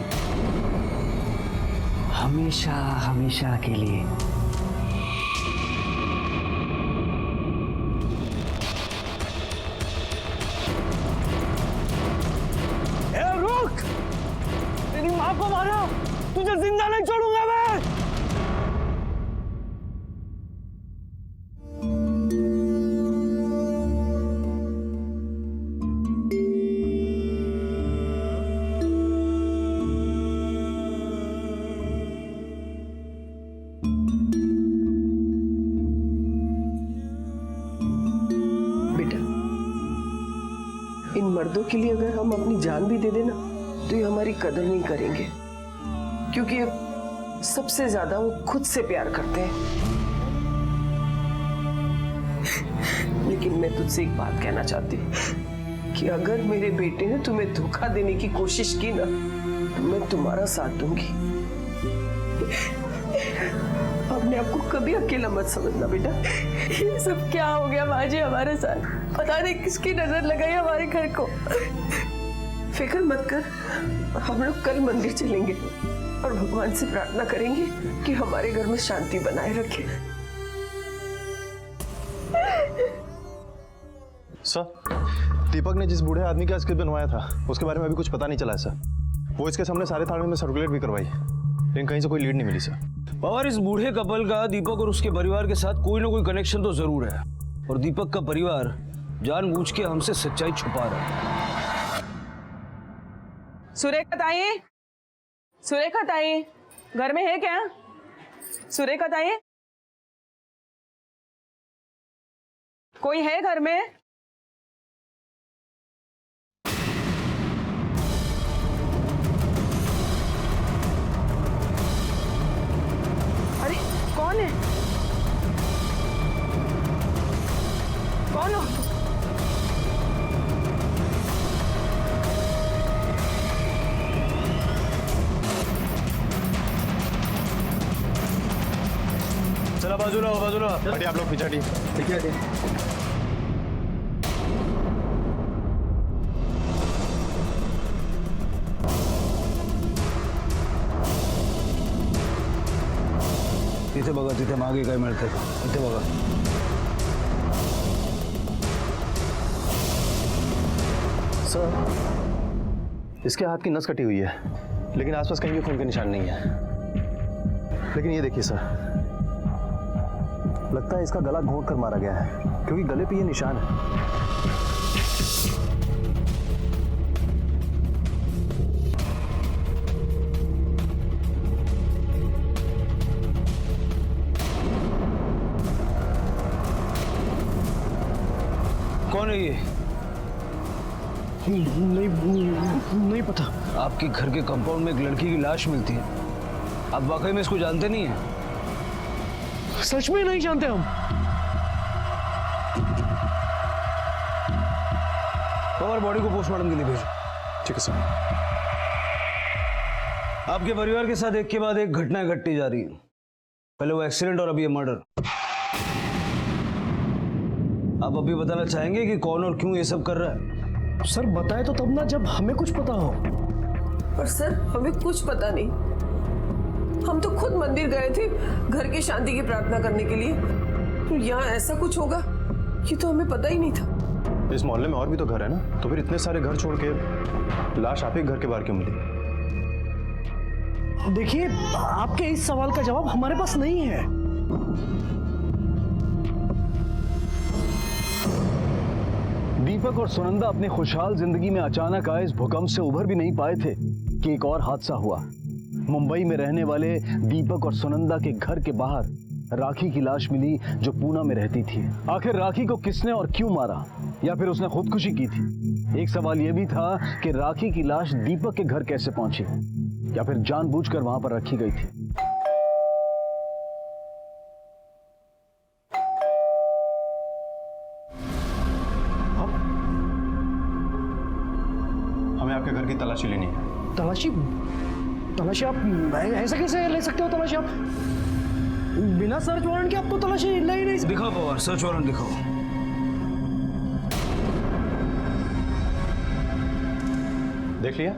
हमेशा हमेशा के लिए। रुक! तेरी माँ को मारा, तुझे जिंदा नहीं छोड़ूंगा मैं। के लिए अगर हम अपनी जान भी दे देना तो ये हमारी कदर नहीं करेंगे, क्योंकि सबसे ज्यादा वो खुद से प्यार करते हैं। लेकिन मैं तुझसे एक बात कहना चाहती हूँ कि अगर मेरे बेटे ने तुम्हें धोखा देने की कोशिश की ना तो मैं तुम्हारा साथ दूंगी। अपने आप को कभी अकेला मत समझना बेटा। ये सब क्या हो गया माँ जी हमारे साथ? पता नहीं किसकी नजर लगाई हमारे घर को। फिक्र मत कर, हम लोग कल मंदिर चलेंगे और भगवान से प्रार्थना करेंगे कि हमारे घर में शांति बनाए रखे। सर, दीपक ने जिस बूढ़े आदमी का स्क्रिप्ट बनवाया था उसके बारे में अभी कुछ पता नहीं चला है सर। वो इसके सामने सारे थाने में सर्कुलेट भी करवाई, लेकिन कहीं से कोई लीड नहीं मिली सर। पवार, इस बूढ़े कपल का दीपक और उसके परिवार के साथ कोई ना कोई कनेक्शन तो जरूर है, और दीपक का परिवार जानबूझ के हमसे सच्चाई छुपा रहा है। सुरेखा ताई, सुरेखा ताई घर में है क्या? सुरेखा ताई, कोई है घर में? अरे कौन है? कौन हो? चला बाजूला हो, बाजूला हटिए आप लोग, पीछे हटिए। तिथे बघा, तिथे मागे काय मिळतंय का? तिथे बघा। सर, इसके हाथ की नस कटी हुई है, लेकिन आसपास कहीं भी खून के निशान नहीं है। लेकिन ये देखिए सर, लगता है इसका गला घोंट कर मारा गया है, क्योंकि गले पे ये निशान है। कौन है ये? नहीं पता। आपके घर के कंपाउंड में एक लड़की की लाश मिलती है, आप वाकई में इसको जानते नहीं हैं? सच में नहीं जानते हम। पवार, बॉडी को पोस्टमार्टम के लिए भेजो। ठीक है सर। आपके परिवार के साथ एक के बाद एक घटनाएं घटती जा रही है। पहले वो एक्सीडेंट और अभी ये मर्डर। आप अभी बताना चाहेंगे कि कौन और क्यों ये सब कर रहा है? सर बताए तो तब ना जब हमें कुछ पता हो। पर सर हमें कुछ पता नहीं, हम तो खुद मंदिर गए थे घर की शांति की प्रार्थना करने के लिए, तो यहाँ ऐसा कुछ होगा ये तो हमें पता ही नहीं था। इस मोहल्ले में और भी तो घर है ना, तो फिर इतने सारे घर छोड़ के लाश आप ही घर के बाहर क्यों मिली? देखिए, आपके इस सवाल का जवाब हमारे पास नहीं है। दीपक और सुनंदा अपनी खुशहाल जिंदगी में अचानक आए इस भूकंप से उभर भी नहीं पाए थे कि एक और हादसा हुआ। मुंबई में रहने वाले दीपक और सुनंदा के घर के बाहर राखी की लाश मिली, जो पूना में रहती थी। आखिर राखी को किसने और क्यों मारा, या फिर उसने खुदकुशी की थी? एक सवाल यह भी था कि राखी की लाश दीपक के घर कैसे पहुंची, या फिर जानबूझकर वहां पर रखी गई थी। हमें आपके घर की तलाशी लेनी है। तलाशी? तलाशी आप ऐसा कैसे ले सकते हो? तलाशी आप बिना सर्च वारंट के आपको तलाशी ले ही नहीं। दिखाओ पवार, सर्च वारंट दिखाओ। देख लिया?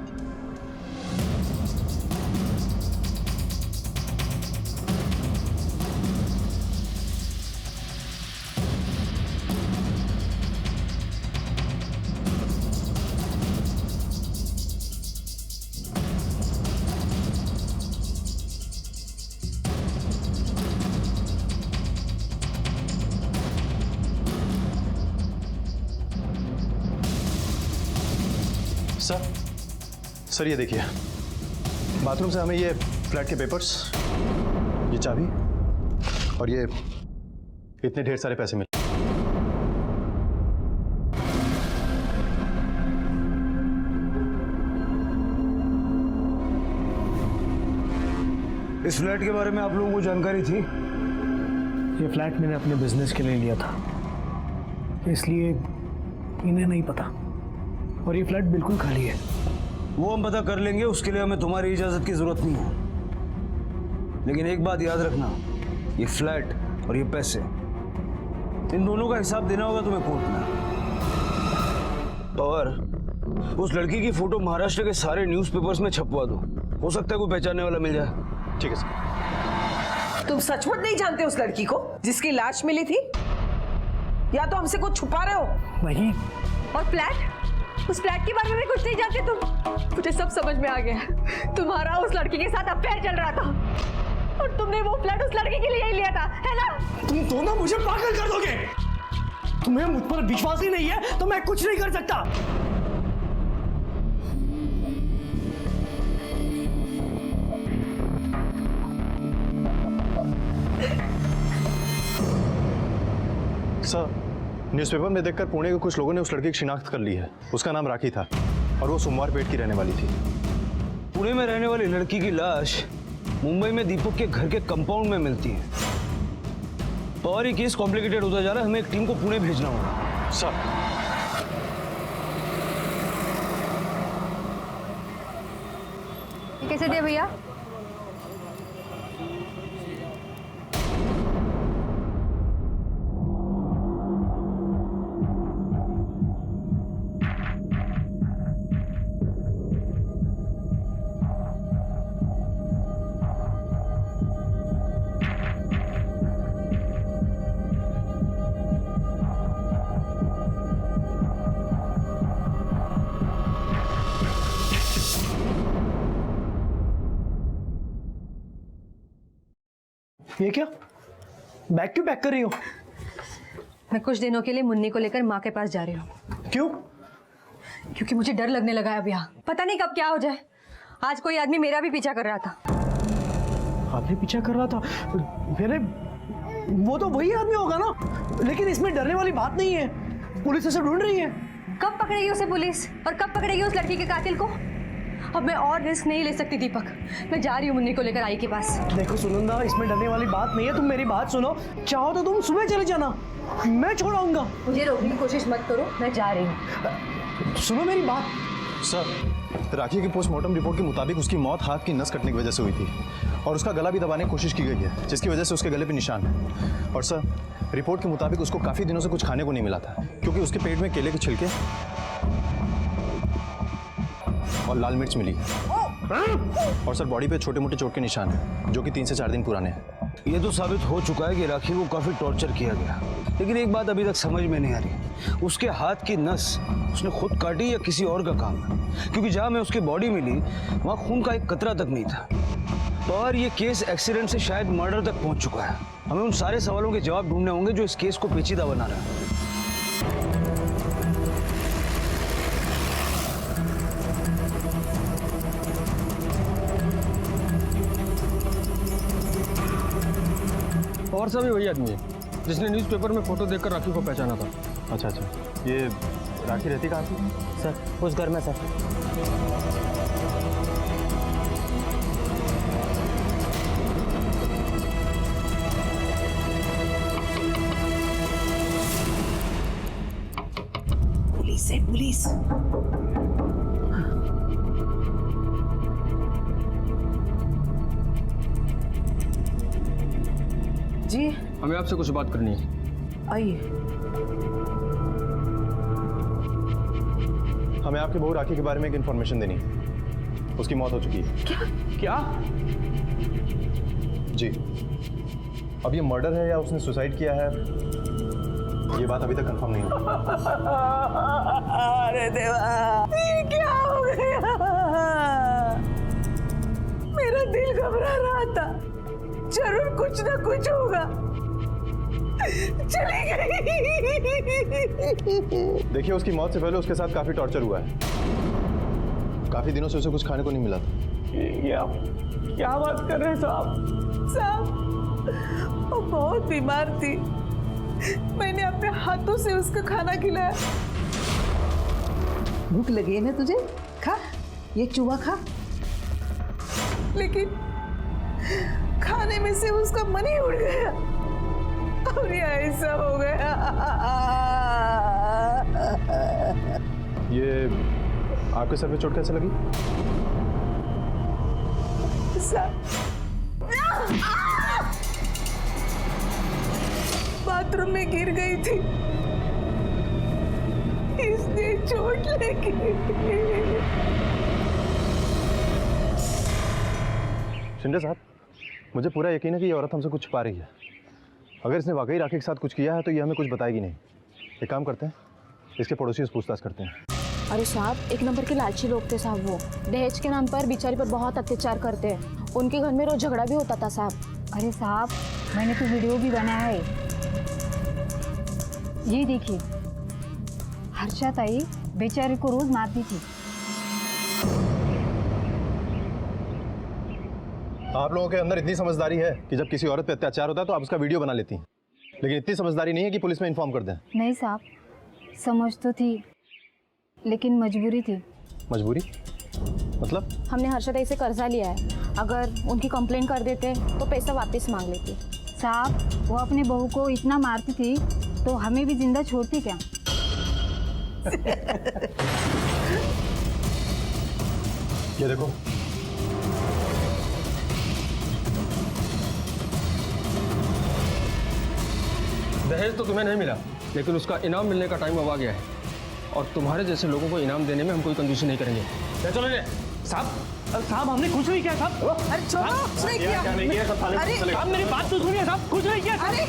सर ये देखिए, बाथरूम से हमें ये फ्लैट के पेपर्स, ये चाबी और ये इतने ढेर सारे पैसे मिले। इस फ्लैट के बारे में आप लोगों को जानकारी थी? ये फ्लैट मैंने अपने बिजनेस के लिए लिया था, इसलिए इन्हें नहीं पता, और ये फ्लैट बिल्कुल खाली है। वो हम पता कर लेंगे, उसके लिए हमें तुम्हारी इजाजत की जरूरत नहीं है। लेकिन एक बात याद रखना, ये फ्लैट और ये पैसे, इन दोनों का हिसाब देना होगा तुम्हें कोर्ट में। और उस लड़की की फोटो महाराष्ट्र के सारे न्यूज़पेपर्स में छपवा दो, हो सकता है कोई पहचानने वाला मिल जाए। ठीक है सर। तुम सचमुच नहीं जानते उस लड़की को जिसकी लाश मिली थी, या तो हमसे कुछ छुपा रहे हो? नहीं। और फ्लैट, उस फ्लैट के बारे में भी कुछ नहीं जानते तुम? मुझे सब समझ में आ गया, तुम्हारा उस लड़की के साथ अफेयर चल रहा था और तुमने वो फ्लैट उस लड़की के लिए ही लिया था, है ना? तुम दोनों मुझे पागल कर दोगे। तुम्हें मुझ पर विश्वास ही नहीं है तो मैं कुछ नहीं कर सकता। सर, न्यूज़पेपर में देखकर पुणे के कुछ लोगों ने उस लड़की की शिनाख्त कर ली है। उसका नाम राखी था और वो सोमवार पेट की रहने वाली थी। पुणे में रहने वाली लड़की की लाश मुंबई में दीपक के घर के कंपाउंड में मिलती है। तो और ये केस कॉम्प्लिकेटेड होता जा रहा है, हमें एक टीम को पुणे भेजना होगा। सर, कैसे दे भैया? ये क्या बैग क्यों पैक कर रही हो? मैं कुछ दिनों के लिए मुन्नी को लेकर माँ के पास जा रही हूँ। क्यों? क्योंकि मुझे डर लगने लगा है अब यहाँ, पता नहीं कब क्या हो जाए। आज कोई आदमी मेरा भी पीछा कर रहा था। आपने पीछा कर रहा था? मेरे वो तो वही आदमी होगा ना, लेकिन इसमें डरने वाली बात नहीं है। पुलिस उसे ढूंढ रही है। कब पकड़ेगी उसे पुलिस, और कब पकड़ेगी उस लड़की के कातिल को? अब मैं और रिस्क नहीं ले सकती दीपक, मैं जा रही हूँ मुन्नी को लेकर आई के पास। देखो सुनंदा, इसमें डरने वाली बात नहीं है। तुम मेरी बात सुनो, चाहो तो तुम सुबह चले जाना, मैं छोड़ आऊंगा। मुझे रोकने की कोशिश मत करो, मैं जा रही हूँ। सुनो मेरी बात। सर, राखी की पोस्टमार्टम रिपोर्ट के मुताबिक उसकी मौत हाथ की नस कटने की वजह से हुई थी और उसका गला भी दबाने की कोशिश की गई है, जिसकी वजह से उसके गले पे निशान है। और सर, रिपोर्ट के मुताबिक उसको काफ़ी दिनों से कुछ खाने को नहीं मिला था, क्योंकि उसके पेट में केले के छिलके और लाल मिर्च मिली। और सर, बॉडी पे छोटे मोटे चोट के निशान हैं, जो कि 3 से 4 दिन पुराने हैं। ये तो साबित हो चुका है कि राखी को काफी टॉर्चर किया गया, लेकिन एक बात अभी तक समझ में नहीं आ रही, उसके हाथ की नस उसने खुद काटी या किसी और का काम है? क्योंकि जहां में उसकी बॉडी मिली वहां खून का एक कतरा तक नहीं था। तो और ये केस एक्सीडेंट से शायद मर्डर तक पहुंच चुका है। हमें उन सारे सवालों के जवाब ढूंढने होंगे जो इस केस को पेचीदा बना रहा है। और सभी वही आदमी है जिसने न्यूज़पेपर में फोटो देखकर राखी को पहचाना था। अच्छा अच्छा, ये राखी रहती कहाँ थी? सर, उस घर में सर। पुलिस है, पुलिस। जी, हमें आपसे कुछ बात करनी है। आइए। हमें आपकी बहू राखी के बारे में एक इन्फॉर्मेशन देनी है। उसकी मौत हो चुकी है। क्या? जी। अब ये मर्डर है या उसने सुसाइड किया है, ये बात अभी तक कंफर्म नहीं हुई। अरे देवा, ये क्या हो गया? मेरा दिल घबरा रहा था, जरूर कुछ ना कुछ होगा। चली गई। देखिए, उसकी मौत से पहले उसके साथ काफी टॉर्चर हुआ है। काफी दिनों से उसे कुछ खाने को नहीं मिला था। क्या बात कर रहे हैं साहब? साहब, वो बहुत बीमार थी, मैंने अपने हाथों से उसका खाना खिलाया। भूख लगी है ना तुझे? खा, ये चूहा खा। लेकिन खाने में से उसका मन ही उड़ गया और ये ऐसा हो गया। ये आपके सर पे चोट कैसे लगी? बाथरूम में गिर गई थी, इसने चोट लगी। शिंदे साहब, मुझे पूरा यकीन है कि ये औरत हमसे कुछ छुपा रही है। अगर इसने वाकई राखी के साथ कुछ किया है तो ये हमें कुछ बताएगी नहीं। एक काम करते हैं, इसके पड़ोसियों से पूछताछ करते हैं। अरे साहब, एक नंबर के लालची लोग थे साहब। वो दहेज के नाम पर बिचारी पर बहुत अत्याचार करते हैं। उनके घर में रोज झगड़ा भी होता था साहब। अरे साहब, मैंने तो वीडियो भी बनाया है, ये देखिए। हर्षा ताई बेचारे को रोज मारती थी। आप लोगों के अंदर इतनी समझदारी है कि जब किसी औरत पे अत्याचार होता है तो आप उसका वीडियो बना लेती हैं, लेकिन इतनी समझदारी नहीं है कि पुलिस में इन्फॉर्म कर दें। नहीं साहब, समझ तो थी लेकिन मजबूरी थी। मजबूरी मतलब? हमने हर्षा ताई से कर्जा लिया है, अगर उनकी कंप्लेन कर देते तो पैसा वापस मांग लेती। साहब, वो अपने बहू को इतना मारती थी तो हमें भी जिंदा छोड़ती क्या? ये देखो, दहेज तो तुम्हें नहीं मिला, लेकिन उसका इनाम मिलने का टाइम अब आ गया है और तुम्हारे जैसे लोगों को इनाम देने में हम कोई कंजूसी नहीं करेंगे। चलो साहब, हमने कुछ नहीं किया साहब। अरे छोड़ो, कुछ नहीं किया। अरे साहब, मेरी बात तो सुनिए साहब, कुछ नहीं किया। अरे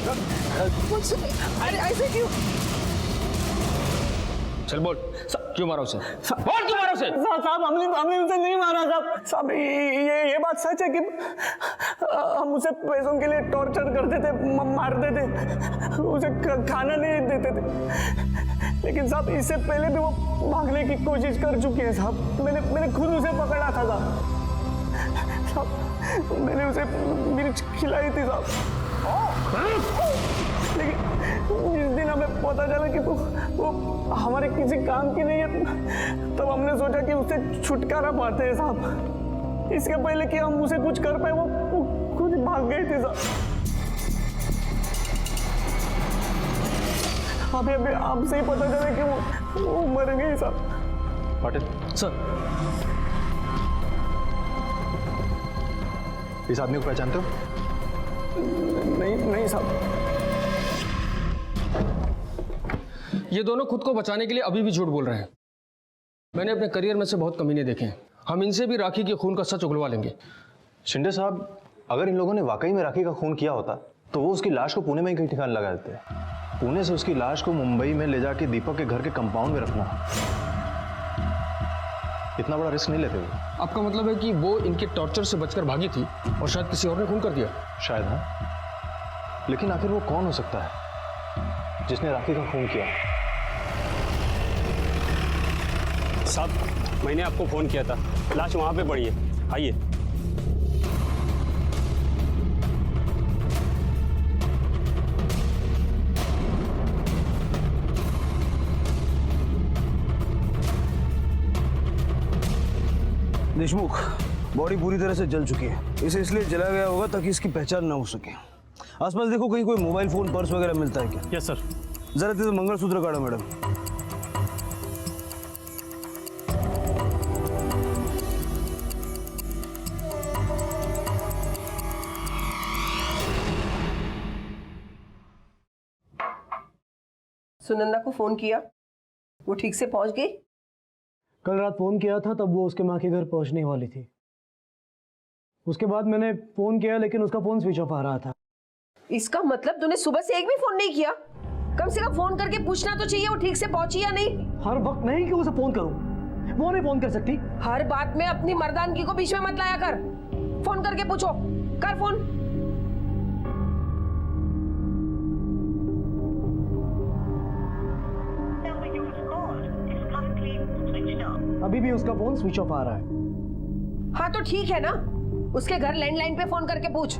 कुछ नहीं, अरे ऐसे क्यों? चल बोल, क्यों मारा उसे? बोल, क्यों मारा उसे? साहब, हमने उसे नहीं मारा साहब। साहब, ये बात सच है कि हम उसे पैसों के लिए टॉर्चर करते थे, मारते थे, उसे खाना नहीं देते थे। लेकिन साहब, इससे पहले भी वो भागने की कोशिश कर चुकी है साहब। मैंने खुद उसे पकड़ा था साहब। मैंने उसे मिर्च खिलाई थी साहब। लेकिन जिस दिन हमें पता चला कि वो हमारे किसी काम की नहीं है, तब हमने सोचा कि उससे छुटकारा पाते हैं साहब। इसके पहले कि हम उसे कुछ कर पाए, वो खुद भाग गई थी साहब। अभी आपसे ही पता चला कि वो मर गई साहब। पाटिल सर, इस आदमी को पहचानते हो? नहीं साहब। ये दोनों खुद को बचाने के लिए अभी भी झूठ बोल रहे हैं। मैंने अपने करियर में से बहुत कमीने देखे हैं। हम इनसे भी राखी के खून का सच उगलवा लेंगे। शिंदे साहब, अगर इन लोगों ने वाकई में राखी का खून किया होता तो वो उसकी लाश को पुणे में ही कहीं ठिकाना लगा देते। पुणे से उसकी लाश को मुंबई में ले जाके दीपक के घर के कंपाउंड में रखना, इतना बड़ा रिस्क नहीं लेते वो। आपका मतलब है कि वो इनके टॉर्चर से बचकर भागी थी और शायद किसी और ने खून कर दिया? शायद, हाँ। लेकिन आखिर वो कौन हो सकता है जिसने राखी का खून किया? साहब, मैंने आपको फोन किया था, लाश वहां पे पड़ी है, आइए। देशमुख, बॉडी पूरी तरह से जल चुकी है। इसे इसलिए जलाया गया होगा ताकि इसकी पहचान ना हो सके। आसपास देखो, कहीं कोई मोबाइल फोन, पर्स वगैरह मिलता है क्या? Yes sir. जरा तो मंगलसूत्र काढ़ो मैडम। सुनंदा को फोन किया, वो ठीक से पहुंच गई? कल रात फोन किया था, तब वो उसके माँ के घर पहुंचने वाली थी। उसके बाद मैंने फोन किया, लेकिन उसका फोन स्विच ऑफ आ रहा था। इसका मतलब तूने सुबह से एक भी फोन नहीं किया? कम से कम फोन करके पूछना तो चाहिए वो ठीक से पहुंची या नहीं। हर वक्त नहीं कि उसे फोन करूं, वो नहीं फोन कर सकती। हर बात में अपनी मर्दानगी को बीच में मत लाया कर। फोन करके पूछो, कर फोन। अभी भी उसका फोन स्विच ऑफ आ रहा है। हाँ तो ठीक है ना, उसके घर लैंडलाइन पे फोन करके पूछ।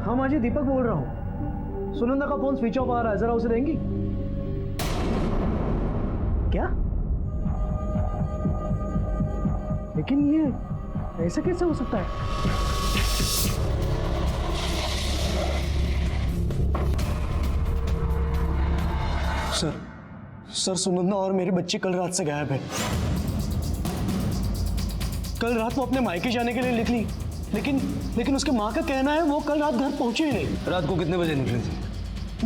हाँ माँ जी, दीपक बोल रहा हूँ। सुनंदा का फोन स्विच ऑफ आ रहा है, जरा उसे देंगी क्या? लेकिन ये ऐसे कैसे हो सकता है? सर सुनंदा और मेरी बच्ची कल रात से गायब है। कल रात वो अपने मायके जाने के लिए निकली, लेकिन उसके माँ का कहना है वो कल रात घर पहुंची ही नहीं। रात को कितने बजे निकले थे?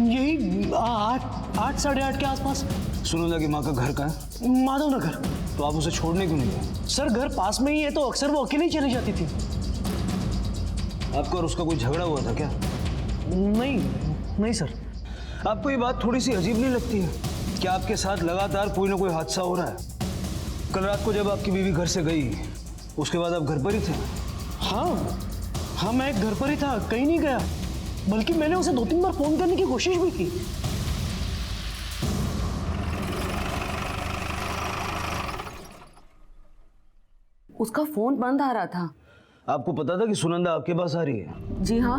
यही 8 साढ़े 8 के आसपास। सुनंदा की माँ का घर कहाँ है? माधव नगर। तो आप उसे छोड़ने क्यों नहीं गए? सर घर पास में ही है, तो अक्सर वो अकेले ही चली जाती थी। आपका और उसका कोई झगड़ा हुआ था क्या? नहीं सर। आपको ये बात थोड़ी सी अजीब नहीं लगती है कि आपके साथ लगातार कोई ना कोई हादसा हो रहा है? कल रात को जब आपकी बीवी घर से गई, उसके बाद आप घर पर ही थे? हाँ, मैं घर पर ही था, कहीं नहीं गया। बल्कि मैंने उसे 2-3 बार फोन करने की कोशिश भी की। उसका फोन बंद आ रहा था। आपको पता था कि सुनंदा आपके पास आ रही है? जी हाँ,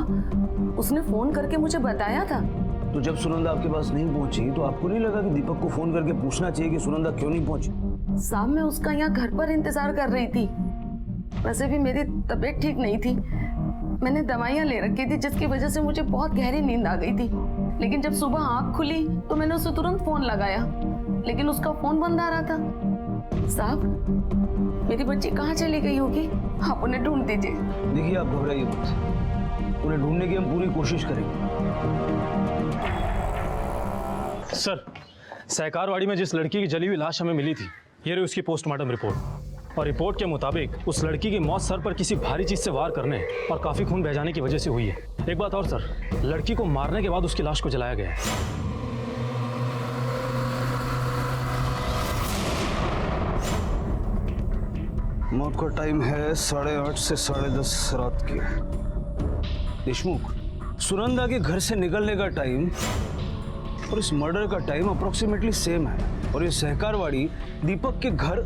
उसने फोन करके मुझे बताया था। तो जब सुनंदा आपके पास नहीं पहुंची तो आपको नहीं लगा कि दीपक को फोन करके पूछना चाहिए कि सुनंदा क्यों नहीं पहुंची? साहब मैं उसका यहाँ घर पर इंतजार कर रही थी। वैसे भी मेरी तबीयत ठीक नहीं थी, मैंने दवाइयाँ ले रखी थी जिसकी वजह से मुझे बहुत गहरी नींद आ गई थी। लेकिन जब सुबह आँख खुली तो मैंने उसे तुरंत फोन लगाया, लेकिन उसका फोन बंद आ रहा था। साहब मेरी बच्ची कहाँ चली गई होगी, आप उन्हें ढूंढ दीजिए। देखिए आप घबराइए मत, उन्हें ढूंढने की हम पूरी कोशिश करेंगे। सर, सहकारवाड़ी में जिस लड़की की जली हुई लाश हमें मिली थी, ये रही उसकी पोस्टमार्टम रिपोर्ट। और रिपोर्ट के मुताबिक उस लड़की की मौत सर पर किसी भारी चीज से वार करने और काफी खून बह जाने की वजह से हुई है। एक बात और सर, लड़की को मारने के बाद उसकी लाश को जलाया गया है। मौत का टाइम है 8:30 से 10:30 रात की। देशमुख, सुनंदा के घर से निकलने का टाइम और इस मर्डर का टाइम अप्रोक्सीमेटली सेम है। और ये सहकारवाड़ी दीपक के घर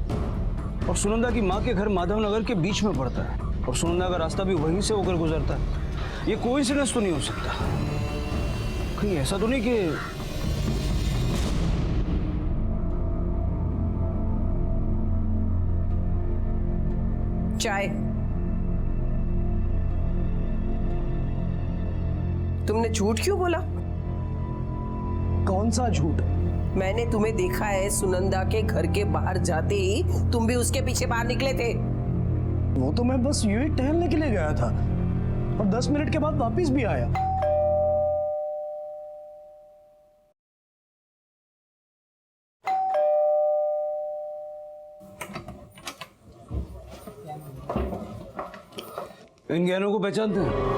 और सुनंदा की माँ के घर माधव नगर के बीच में पड़ता है, और सुनंदा का रास्ता भी वहीं से होकर गुजरता है। ये कोइंसिडेंस तो नहीं हो सकता। कहीं ऐसा तो नहीं कि चाय। तुमने झूठ क्यों बोला? कौन सा झूठ? मैंने तुम्हें देखा है सुनंदा के घर के बाहर जाते ही तुम भी उसके पीछे बाहर निकले थे। वो तो मैं बस यूं ही टहलने के लिए गया था और 10 मिनट के बाद वापस भी आया। इन गहनों को पहचानते हैं?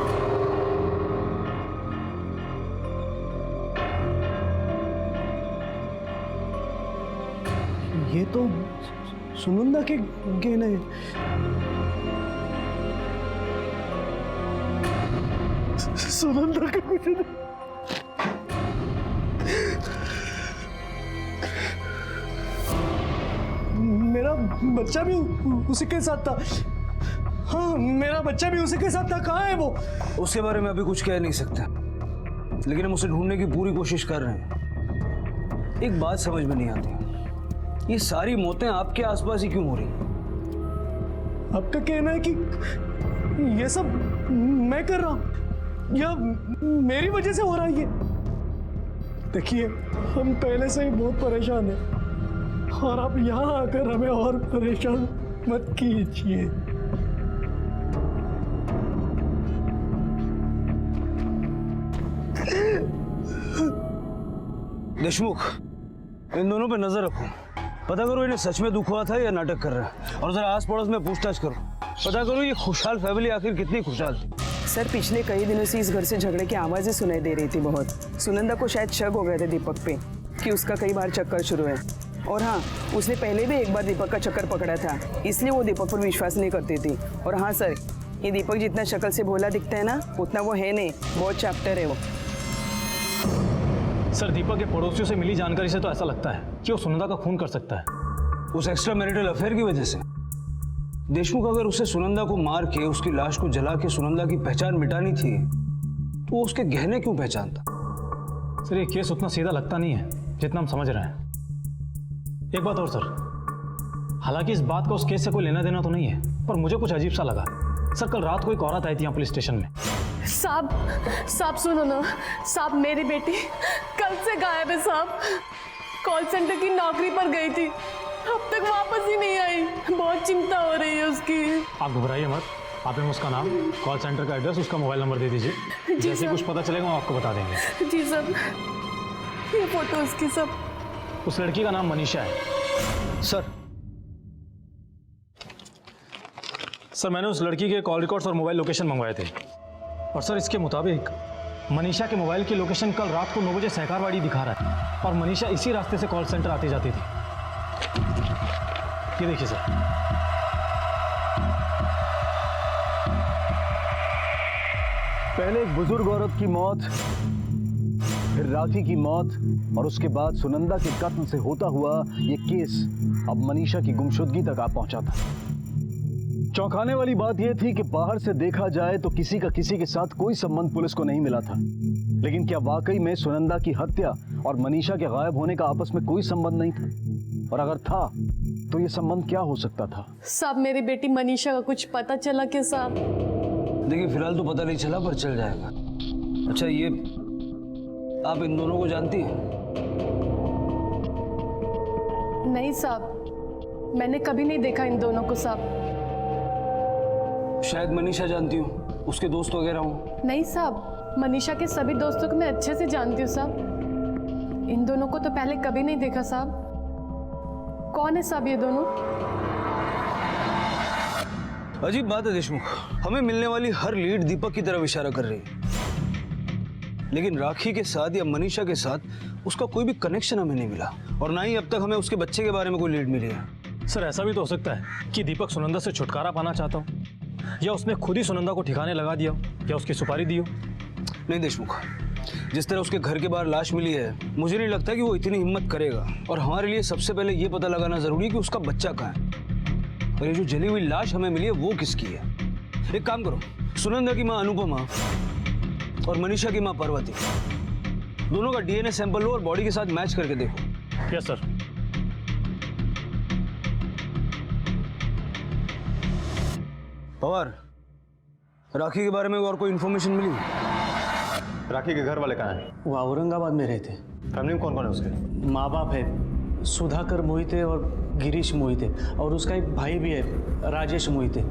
ये तो सुनंदा के गहने हैं। सुनंदा के कुछ नहीं। मेरा बच्चा भी उसी के साथ था। हाँ, मेरा बच्चा भी उसी के साथ था। कहाँ है वो? उसके बारे में अभी कुछ कह नहीं सकते, लेकिन हम उसे ढूंढने की पूरी कोशिश कर रहे हैं। एक बात समझ में नहीं आती, ये सारी मौतें आपके आसपास ही क्यों हो रही? आपका कहना है कि ये सब मैं कर रहा हूं या मेरी वजह से हो रहा है ये? देखिए, हम पहले से ही बहुत परेशान हैं और आप यहाँ आकर हमें और परेशान मत कीजिए। देशमुख, इन दोनों पे नजर रखो। पता करो इन्हें सच में दुख हुआ था या नाटक कर रहा है। और जरा आस पड़ोस में पूछताछ करो, पता करो ये खुशहाल फैमिली आखिर कितनी खुशहाल थी। सर पिछले कई दिनों से इस घर से झगड़े की आवाजें सुनाई दे रही थी बहुत। सुनंदा को शायद शक हो गए थे दीपक पे कि उसका कई बार चक्कर शुरू है। और हाँ, उसने पहले भी एक बार दीपक का चक्कर पकड़ा था, इसलिए वो दीपक पर विश्वास नहीं करती थी। और हाँ सर, ये दीपक जितना शक्ल से भोला दिखता है ना, उतना वो है नहीं, बहुत चैप्टर है वो। सर, दीपक के पड़ोसियों से मिली जानकारी से तो ऐसा लगता है कि वो सुनंदा का खून कर सकता है। उस एक्स्ट्रा मैरिटल अफेयर की वजह से? देशमुख, अगर उसे सुनंदा को मार के उसकी लाश को जला के सुनंदा की पहचान मिटानी थी तो वो उसके गहने क्यों पहचानता? सर, ये केस उतना सीधा लगता नहीं है जितना हम समझ रहे हैं। एक बात और सर, हालांकि इस बात का उस केस से कोई लेना देना तो नहीं है, पर मुझे कुछ अजीब सा लगा। सर कल रात को एक औरत आई थी यहाँ पुलिस स्टेशन में। साहब सुनो ना साहब, मेरी बेटी कल से गायब है साहब। कॉल सेंटर की नौकरी पर गई थी, अब तक वापस ही नहीं आई। बहुत चिंता हो रही है उसकी। आप घबराइए मत, आप हमें उसका नाम, कॉल सेंटर का एड्रेस, उसका मोबाइल नंबर दे दीजिए। जैसे कुछ पता चलेगा हम आपको बता देंगे। जी सर, ये फोटो उसकी सब। उस लड़की का नाम मनीषा है। सर मैंने उस लड़की के कॉल रिकॉर्ड्स और मोबाइल लोकेशन मंगवाए थे, और सर इसके मुताबिक मनीषा के मोबाइल की लोकेशन कल रात को 9 बजे सहकारवाड़ी दिखा रहा है, और मनीषा इसी रास्ते से कॉल सेंटर आती जाती थी। ये देखिए सर। पहले एक बुजुर्ग औरत की मौत, फिर राखी की मौत, और उसके बाद सुनंदा के कत्ल से होता हुआ ये केस अब मनीषा की गुमशुदगी तक आ पहुंचा था। चौंकाने वाली बात यह थी कि बाहर से देखा जाए तो किसी का किसी के साथ कोई संबंध पुलिस को नहीं मिला था, लेकिन क्या वाकई में सुनंदा की हत्या और मनीषा के गायब होने का आपस में कोई संबंध नहीं था? और अगर था तो ये संबंध क्या हो सकता था? साहब मेरी बेटी मनीषा का कुछ पता चला क्या साहब? देखिए फिलहाल तो पता नहीं चला, पर चल जाएगा। अच्छा ये आप इन दोनों को जानती हैं? नहीं साहब, मैंने कभी नहीं देखा इन दोनों को साहब। शायद मनीषा जानती हूँ, उसके दोस्त वगैरह हों। नहीं साहब, मनीषा के सभी दोस्तों को मैं अच्छे से जानती हूँ साहब। इन दोनों को तो पहले कभी नहीं देखा साहब। कौन है साहब ये दोनों? अजीब बात है देशमुख, हमें मिलने वाली हर लीड दीपक की तरफ इशारा कर रही है, लेकिन राखी के साथ या मनीषा के साथ उसका कोई भी कनेक्शन हमें नहीं मिला, और ना ही अब तक हमें उसके बच्चे के बारे में कोई लीड मिली है। सर ऐसा भी तो हो सकता है कि दीपक सुनंदा से छुटकारा पाना चाहता हो, या उसने खुद ही सुनंदा को ठिकाने लगा दिया हो, या उसकी सुपारी दी हो। नहीं देशमुख, जिस तरह उसके घर के बाहर लाश मिली है, मुझे नहीं लगता कि वो इतनी हिम्मत करेगा। और हमारे लिए सबसे पहले ये पता लगाना जरूरी है कि उसका बच्चा कहाँ है, और ये जो जली हुई लाश हमें मिली है वो किसकी है। एक काम करो, सुनंदा की माँ अनुपमा और मनीषा की माँ पार्वती, दोनों का डीएनए सैंपल लो और बॉडी के साथ मैच करके देखो। Yes sir. पवार, राखी के बारे में और कोई इन्फॉर्मेशन मिली? राखी के घर वाले कहाँ हैं? वो औरंगाबाद में रहते। फैमिली में कौन कौन है उसके? माँ बाप है, सुधाकर मोहिते और गिरीश मोहिते, और उसका एक भाई भी है, राजेश मोहिते।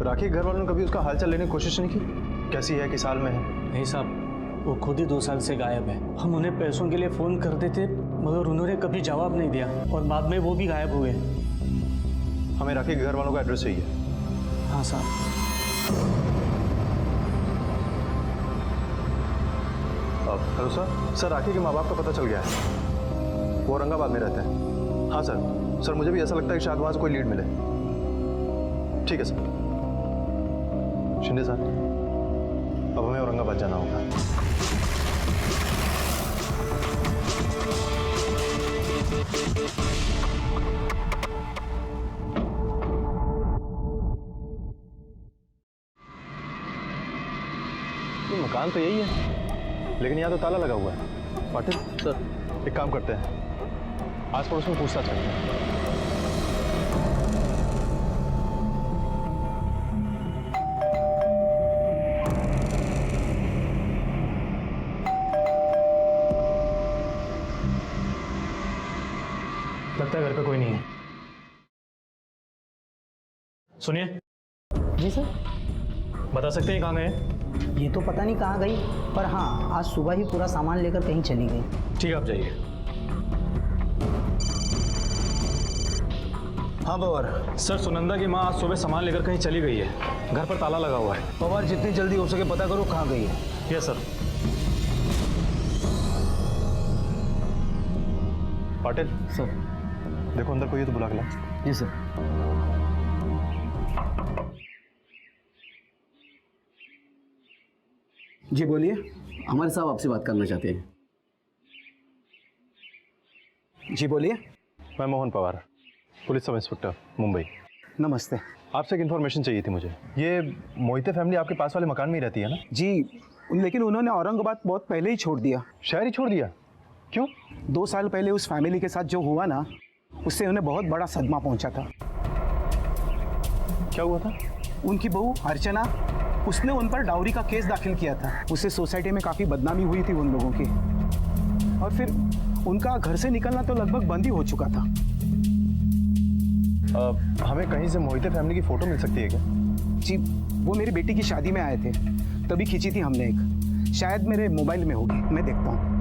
राखी के घर वालों ने कभी उसका हालचाल लेने की कोशिश नहीं की? कैसी है, किस हाल में है? नहीं साहब, वो खुद ही 2 साल से गायब है। हम उन्हें पैसों के लिए फ़ोन करते थे, मगर उन्होंने कभी जवाब नहीं दिया, और बाद में वो भी गायब हुए। हमें राखी के घर वालों का एड्रेस चाहिए। हाँ साहब। हेलो सर, राखी के माँ बाप का पता चल गया है, वो औरंगाबाद में रहते हैं। हाँ सर, मुझे भी ऐसा लगता है कि शायद वहाँ से कोई लीड मिले। ठीक है सर। शिंदे सर, अब हमें औरंगाबाद जाना होगा। ये मकान तो यही है, लेकिन यहाँ तो ताला लगा हुआ है। पाटिल सर, एक काम करते हैं, आस पड़ोस में पूछताछ करते हैं। लगता है घर पे कोई नहीं है। सुनिए। जी सर। बता सकते हैं कहाँ गए? ये तो पता नहीं कहाँ गई, पर हाँ आज सुबह ही पूरा सामान लेकर कहीं चली गई। ठीक है, आप जाइए। हाँ पवार। सर सुनंदा की माँ आज सुबह सामान लेकर कहीं चली गई है, घर पर ताला लगा हुआ है। पवार जितनी जल्दी हो सके पता करो कहाँ गई है। Yes sir. पाटिल सर, देखो अंदर कोई है तो बुला के ला। जी सर। जी बोलिए, हमारे साहब आपसे बात करना चाहते हैं। जी बोलिए। मैं Mohan Pawar, police sub inspector, Mumbai. नमस्ते। आपसे एक इन्फॉर्मेशन चाहिए थी मुझे। ये मोहिते फैमिली आपके पास वाले मकान में ही रहती है ना? जी, लेकिन उन्होंने औरंगाबाद बहुत पहले ही छोड़ दिया। शहर ही छोड़ दिया? क्यों? 2 साल पहले उस फैमिली के साथ जो हुआ ना, उससे उन्हें बहुत बड़ा सदमा पहुंचा था। क्या हुआ था? उनकी बहू अर्चना, उसने उन पर डाउरी का केस दाखिल किया था। उससे सोसाइटी में काफी बदनामी हुई थी उन लोगों की, और फिर उनका घर से निकलना तो लगभग बंद ही हो चुका था। हमें कहीं से मोहिते फैमिली की फोटो मिल सकती है क्या? जी, वो मेरी बेटी की शादी में आए थे, तभी खींची थी हमने एक। शायद मेरे मोबाइल में होगी, मैं देखता हूँ।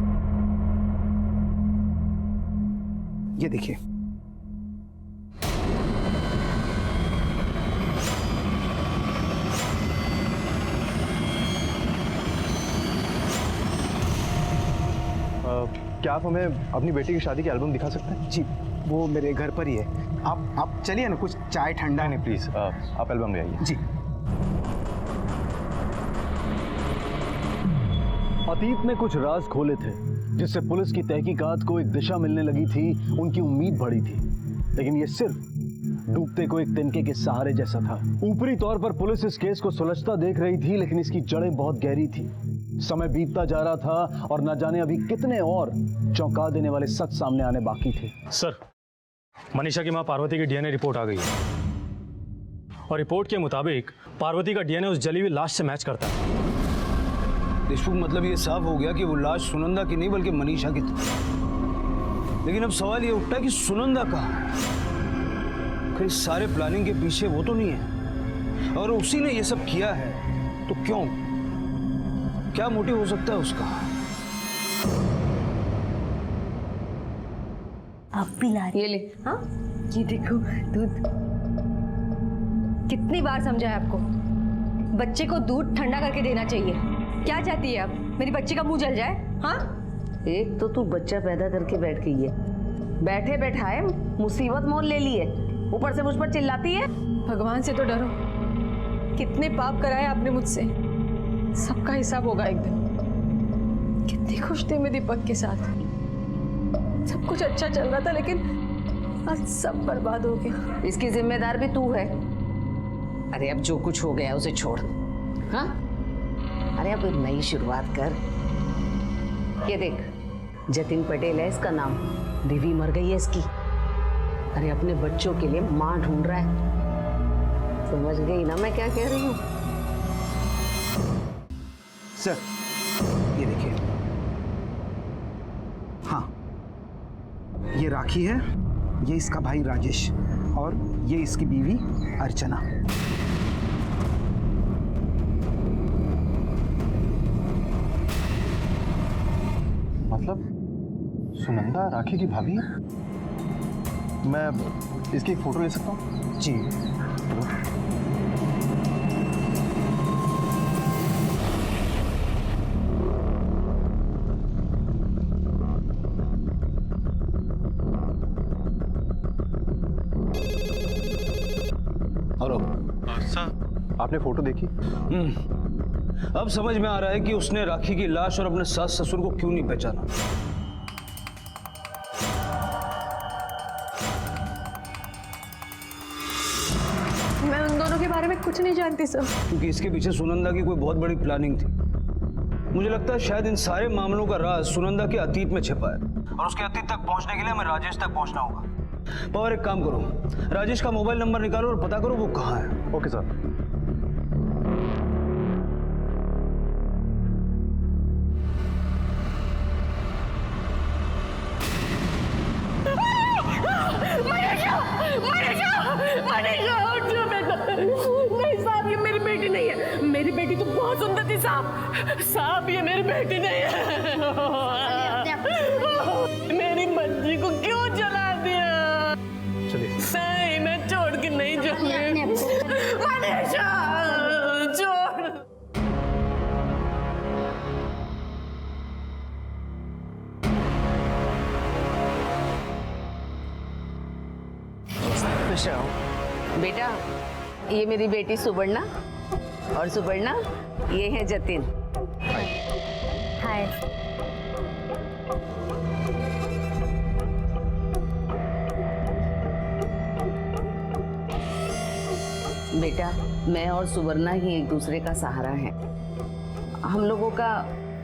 ये देखिए। क्या आप हमें अपनी बेटी की शादी की एल्बम दिखा सकते हैं? जी, वो मेरे घर पर ही है। आप चलिए ना, कुछ चाय ठंडा। नहीं प्लीज, आप एल्बम ले आइए। जी। अतीत में कुछ राज खोले थे जिससे पुलिस की तहकीकात को एक दिशा मिलने लगी थी, उनकी उम्मीद बढ़ी थी। लेकिन ये सिर्फ डूबते को एक तिनके के सहारे जैसा था। ऊपरी तौर पर पुलिस इस केस को सुलझता देख रही थी, लेकिन इसकी जड़ें बहुत गहरी थी। समय बीतता जा रहा था और न जाने अभी कितने और चौंका देने वाले सच सामने आने बाकी थे। सर, मनीषा की मां पार्वती की डीएनए रिपोर्ट आ गई है और रिपोर्ट के मुताबिक पार्वती का डीएनए उस जली हुई लाश से मैच करता है। देशमुख, मतलब ये साफ हो गया कि वो लाश सुनंदा की नहीं बल्कि मनीषा की थी। लेकिन अब सवाल ये उठता है कि सुनंदा कहाँ है? कहीं सारे प्लानिंग के पीछे वो तो नहीं है? और उसी ने ये सब किया है तो क्यों? क्या मोटिव हो सकता है उसका? आप भी ला रही? ये ले। हाँ, ये देखो दूध। कितनी बार समझा है आपको, बच्चे को दूध ठंडा करके देना चाहिए। क्या चाहती है अब, मेरी बच्ची का मुंह जल जाए? हाँ, एक तो तू बच्चा पैदा करके बैठ गई है, बैठे बैठाए मुसीबत मोल ले ली है, ऊपर से मुझ पर चिल्लाती है। भगवान से तो डरो, कितने पाप कराए आपने मुझसे, सबका हिसाब होगा एक दिन। कितनी खुश थी मैं दीपक के साथ, सब कुछ अच्छा चल रहा था, लेकिन आज सब बर्बाद हो गया। इसकी जिम्मेदार भी तू है। अरे अब जो कुछ हो गया उसे छोड़। हाँ, अरे अब एक नई शुरुआत कर। ये देख, जतिन पटेल है इसका नाम, बीवी मर गई है इसकी। अरे अपने बच्चों के लिए माँ ढूंढ रहा है। समझ गई ना मैं क्या कह रही हूँ? सर, ये देखिए। हाँ, ये राखी है, ये इसका भाई राजेश और ये इसकी बीवी अर्चना। मतलब सुनंदा राखी की भाभी है? मैं इसकी एक फोटो ले सकता हूँ? जी। हेलो सर, आपने फोटो देखी? अब समझ में आ रहा है कि उसने राखी की लाश और अपने सास ससुर को क्यों नहीं पहचाना। मैं उन दोनों के बारे में कुछ नहीं जानती सर। क्योंकि इसके पीछे सुनंदा की कोई बहुत बड़ी प्लानिंग थी। मुझे लगता है शायद इन सारे मामलों का राज सुनंदा के अतीत में छिपा है, और उसके अतीत तक पहुंचने के लिए हमें राजेश तक पहुंचना होगा। पवार, एक काम करो, राजेश का मोबाइल नंबर निकालो और पता करो वो कहाँ है। Okay sir. नहीं साहब, ये मेरी बेटी नहीं है। मेरी बेटी तो बहुत सुंदर थी साहब। साहब, ये मेरी बेटी नहीं है। मेरी बच्ची को क्यों जला दिया? चलिए। नहीं, मैं छोड़ के नहीं जाऊंगी। मनीषा, छोड़। खुश रहो बेटा। ये मेरी बेटी सुवर्णा, और सुवर्णा ये है जतिन। हाय। बेटा, मैं और सुवर्णा ही एक दूसरे का सहारा है। हम लोगों का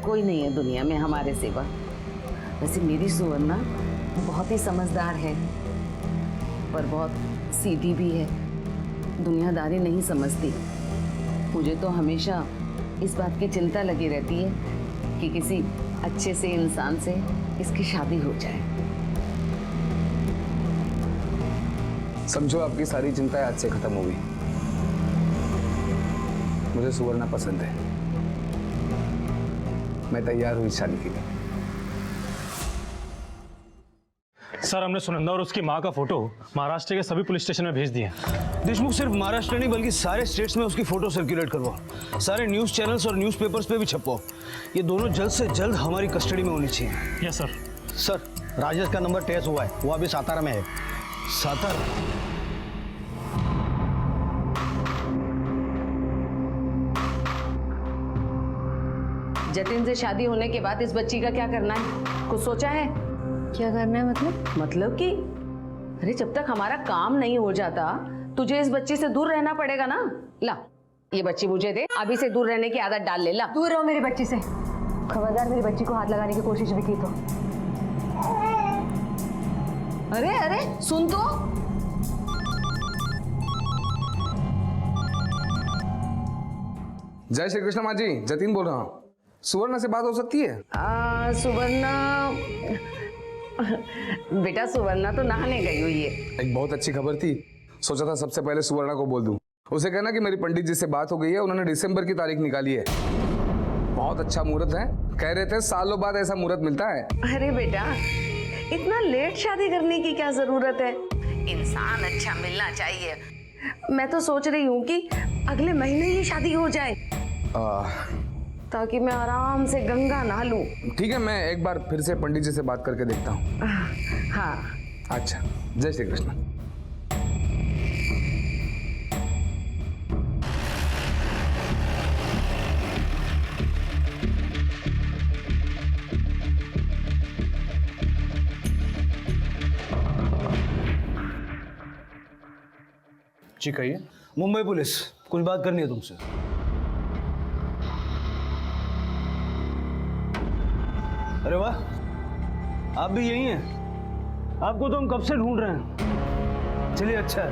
कोई नहीं है दुनिया में हमारे सिवा। वैसे मेरी सुवर्णा बहुत ही समझदार है, पर बहुत सीधी भी है, दुनियादारी नहीं समझती। मुझे तो हमेशा इस बात की चिंता लगी रहती है कि किसी अच्छे से इंसान से इसकी शादी हो जाए। समझो आपकी सारी चिंताएं आज से खत्म हो गई। मुझे सुवर्णा पसंद है, मैं तैयार हूँ इस शादी के लिए। सर, हमने सुनंदा और उसकी माँ का फोटो महाराष्ट्र के सभी पुलिस स्टेशन में भेज दिए हैं। देशमुख सिर्फ महाराष्ट्र नहीं बल्कि सारे स्टेट्स में उसकी फोटो सर्कुलेट करवाओ, सारे न्यूज चैनल्स और न्यूज़पेपर्स पे भी छपवाओ। ये दोनों जल्द से जल्द हमारी कस्टडी में होनी चाहिए। Yes sir. सर, राजेश का नंबर ट्रेस हुआ है, वो अभी सातारा में है। सातारा? जतिन से शादी होने के बाद इस बच्ची का क्या करना है, कुछ सोचा है? क्या करना है मतलब कि अरे जब तक हमारा काम नहीं हो जाता तुझे इस बच्ची से दूर रहना पड़ेगा ना। ला, ये बच्ची मुझे दे, अभी से दूर रहने की आदत डाल ले। ला, दूर रहो मेरी बच्ची से। खबरदार मेरी बच्ची को हाथ लगाने की कोशिश भी की तो। अरे अरे सुन तो। जय श्री कृष्ण माँ जी, जतिन बोल रहा हूँ। सुवर्णा से बात हो सकती है? सुवर्णा बेटा, सुवर्णा तो नहाने गई हुई है। एक बहुत अच्छी खबर थी, सोचा था सबसे पहले सुवर्णा को बोल दूं। उसे कहना कि मेरी पंडित जी से बात हो गई है, उन्होंने दिसंबर की तारीख निकाली है। बहुत अच्छा मुहूर्त है, कह रहे थे सालों बाद ऐसा मुहूर्त मिलता है। अरे बेटा, इतना लेट शादी करने की क्या जरूरत है? इंसान अच्छा मिलना चाहिए। मैं तो सोच रही हूँ कि अगले महीने ही शादी हो जाए ताकि मैं आराम से गंगा नहा लूं। ठीक है, मैं एक बार फिर से पंडित जी से बात करके देखता हूँ। हाँ। अच्छा, जय श्री कृष्ण। जी कहिए। मुंबई पुलिस, कुछ बात करनी है तुमसे। अरे वाह, आप भी यही हैं? आपको तो हम कब से ढूंढ रहे हैं। चलिए अच्छा है,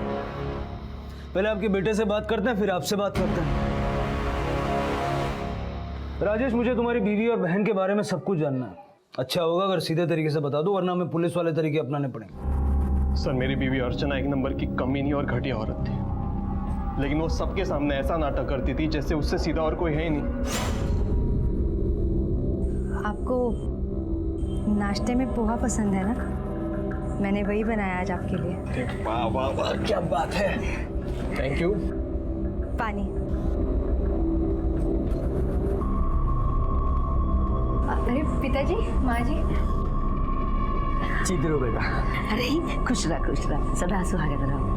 पहले आपके बेटे से बात करते हैं, फिर आपसे बात करते हैं। राजेश, मुझे तुम्हारी बीवी और बहन के बारे में सब कुछ जानना है। अच्छा होगा अगर सीधे तरीके से बता दो, वरना हमें पुलिस वाले तरीके अपनाने पड़ेंगे। सर, मेरी बीवी अर्चना एक नंबर की कमीनी और घटिया औरत थी, लेकिन वो सबके सामने ऐसा नाटक करती थी जैसे उससे सीधा और कोई है ही नहीं। आपको नाश्ते में पोहा पसंद है ना? मैंने वही बनाया आज आपके लिए। वाह वाह वाह, क्या बात है। Thank you. पानी। अरे पिताजी, माँ जी। जीत रहो बेटा। अरे खुश रह, सदा सुहागन रहो।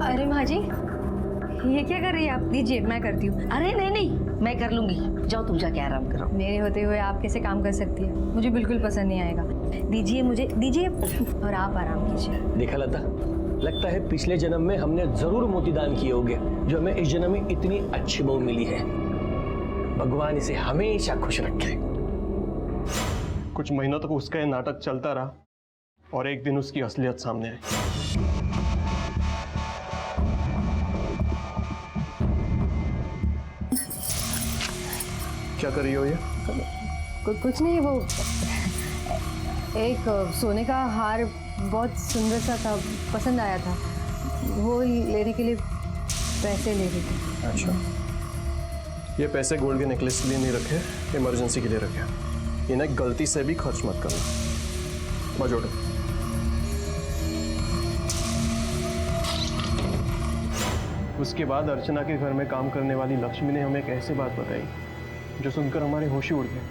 अरे माँ जी, ये क्या कर रही है आप? दीजिए, मैं करती हूँ। अरे नहीं, मैं कर लूंगी, जाओ तुम जाके आराम करो। मेरे होते हुए आप कैसे काम कर सकती है? मुझे बिल्कुल पसंद नहीं आएगा। दीजिए मुझे, दीजिए, और आप आराम कीजिए। देखा लता, लगता है पिछले जन्म में हमने जरूर मोतीदान किए होंगे, जो हमें इस जन्म में इतनी अच्छी बहू मिली है। भगवान इसे हमेशा खुश रखे। कुछ महीनों तक उसका ये नाटक चलता रहा और एक दिन उसकी असलियत सामने आई। क्या कर रही हो ये? कुछ नहीं, वो एक सोने का हार बहुत सुंदर सा था, पसंद आया था, वो लेने के लिए पैसे ले रही थी। अच्छा, ये पैसे गोल्ड के नेकलेस के लिए नहीं रखे, इमरजेंसी के लिए रखे। इन्हें गलती से भी खर्च मत करना। बजोड़ो। उसके बाद अर्चना के घर में काम करने वाली लक्ष्मी ने हमें एक ऐसी बात बताई जो सुनकर हमारे होश ही उड़ गए।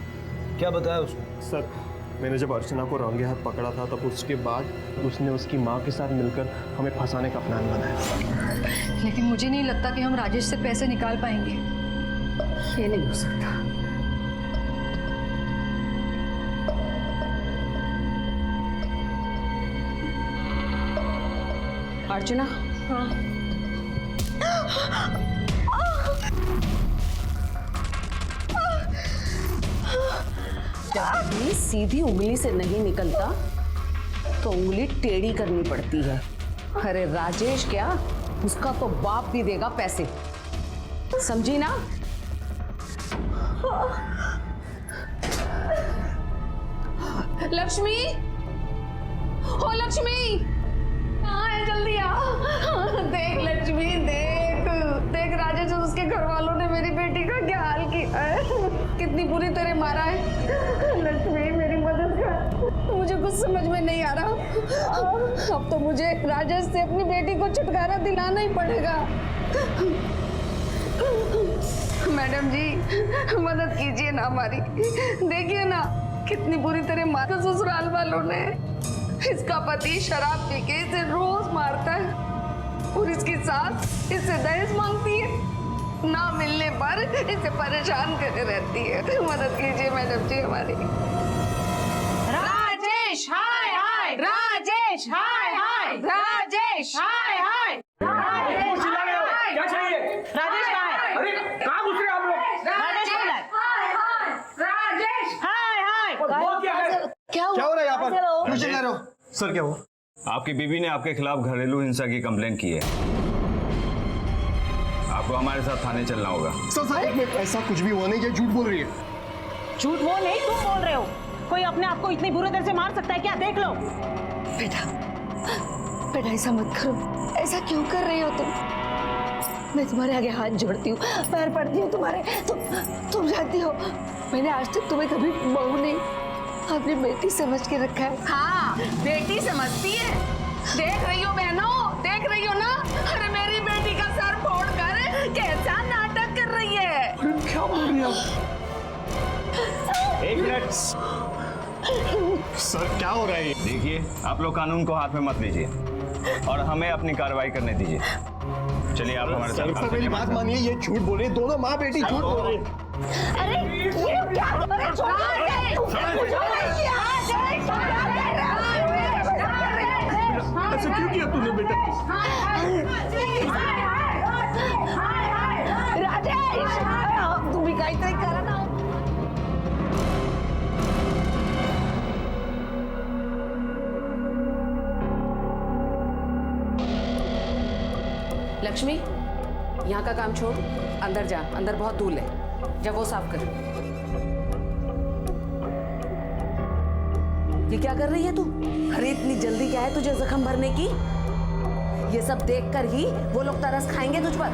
क्या बताया उसने? सर, मैंने जब अर्चना को रंगे हाथ पकड़ा था, तब उसके बाद उसने उसकी माँ के साथ मिलकर हमें फंसाने का प्लान बनाया। लेकिन मुझे नहीं लगता कि हम राजेश से पैसे निकाल पाएंगे। ये नहीं हो सकता। अर्चना। हाँ। जब भी सीधी उंगली से नहीं निकलता तो उंगली टेढ़ी करनी पड़ती है। अरे राजेश क्या, उसका तो बाप भी देगा पैसे, समझी ना? लक्ष्मी, ओ लक्ष्मी, कहाँ है? जल्दी आ। देख लक्ष्मी, देख राजेश और उसके घर वालों ने मेरी बेटी का क्या हाल किया है, कितनी बुरी तरह मारा है। लक्ष्मी मेरी मदद कर, मुझे कुछ समझ में नहीं आ रहा। अब तो मुझे राजेश से अपनी बेटी को छुटकारा दिलाना ही पड़ेगा। मैडम जी मदद कीजिए ना हमारी, देखिए ना कितनी बुरी तरह मारा ससुराल वालों ने। इसका पति शराब पी के इसे रोज मारता है और इसकी सास इससे दहेज मांगती है, ना मिलने पर इसे परेशान करे रहती है। मदद कीजिए मैडम जी हमारी। राजेश हाय हाय, राजेश हाय हाय, राजेश हाय हाय, राजेश क्या चाहिए? राजेश कहाँ है? अरे कहाँ घुस रहे आप लोग? राजेश हाय हाय, राजेश हाय हाय। वो क्या है? क्या हो रहा है यहाँ पर? क्यों चिल्ला रहे हो? सर क्या हुआ? आपकी बीवी ने आपके खिलाफ घरेलू हिंसा की कंप्लेंट की है। आपको हमारे साथ थाने चलना होगा। सर ऐसा कुछ भी हुआ नहीं, ये झूठ बोल रही है। झूठ वो नहीं, तुम बोल रहे हो। कोई अपने आप को इतनी बुरी तरह से मार सकता है क्या? देख लो। बेटा ऐसा मत करो, ऐसा क्यों कर रही हो तुम? मैं तुम्हारे आगे हाथ जोड़ती हूँ, पैर पड़ती हूँ तुम्हारे। तुम जानती हो मैंने आज तक तुम्हें कभी बहू नहीं, अपनी बेटी समझ के रखा है। हाँ बेटी समझती है। देख रही हो बहनों, देख रही हो ना? अरे मेरी बेटी का सर फोड़ कर कैसा नाटक कर रही है। क्या बोल रही है? एक मिनट सर क्या हो रहा है? देखिए, आप लोग कानून को हाथ में मत लीजिए और हमें अपनी कार्रवाई करने दीजिए। चलिए आप हमारे साथ। सर मेरी बात मानिए, ये झूठ बोल रही है, दोनों माँ बेटी झूठ बोल रही है। अरे ये क्या? अरे ऐसा क्यों किया तूने बेटा? राजेश तुम भी काहीतरी करा ना। लक्ष्मी यहाँ का काम छोड़, अंदर जा, अंदर बहुत धूल है, जब वो साफ कर। ये क्या कर रही है तू? अरे इतनी जल्दी क्या है तुझे जख्म भरने की? ये सब देखकर ही वो लोग तरस खाएंगे तुझ पर।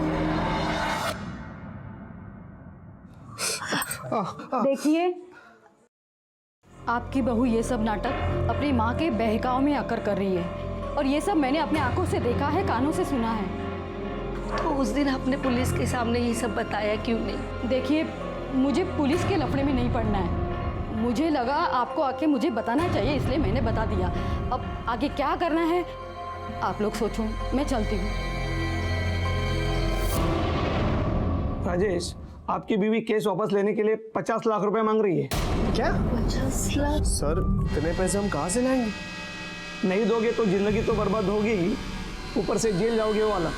देखिए, आपकी बहू ये सब नाटक अपनी माँ के बहकाव में आकर कर रही है, और ये सब मैंने अपने आंखों से देखा है, कानों से सुना है। तो उस दिन आपने पुलिस के सामने ये सब बताया क्यों नहीं? देखिए, मुझे पुलिस के लफड़े में नहीं पड़ना है। मुझे लगा आपको आके मुझे बताना चाहिए, इसलिए मैंने बता दिया। अब आगे क्या करना है आप लोग सोचो, मैं चलती हूँ। राजेश, आपकी बीवी केस वापस लेने के लिए 50 लाख रुपए मांग रही है। क्या? 50 लाख? सर इतने पैसे हम कहाँ से लाएंगे? नहीं दोगे तो जिंदगी तो बर्बाद होगी ही, ऊपर से जेल जाओगे वो वाला।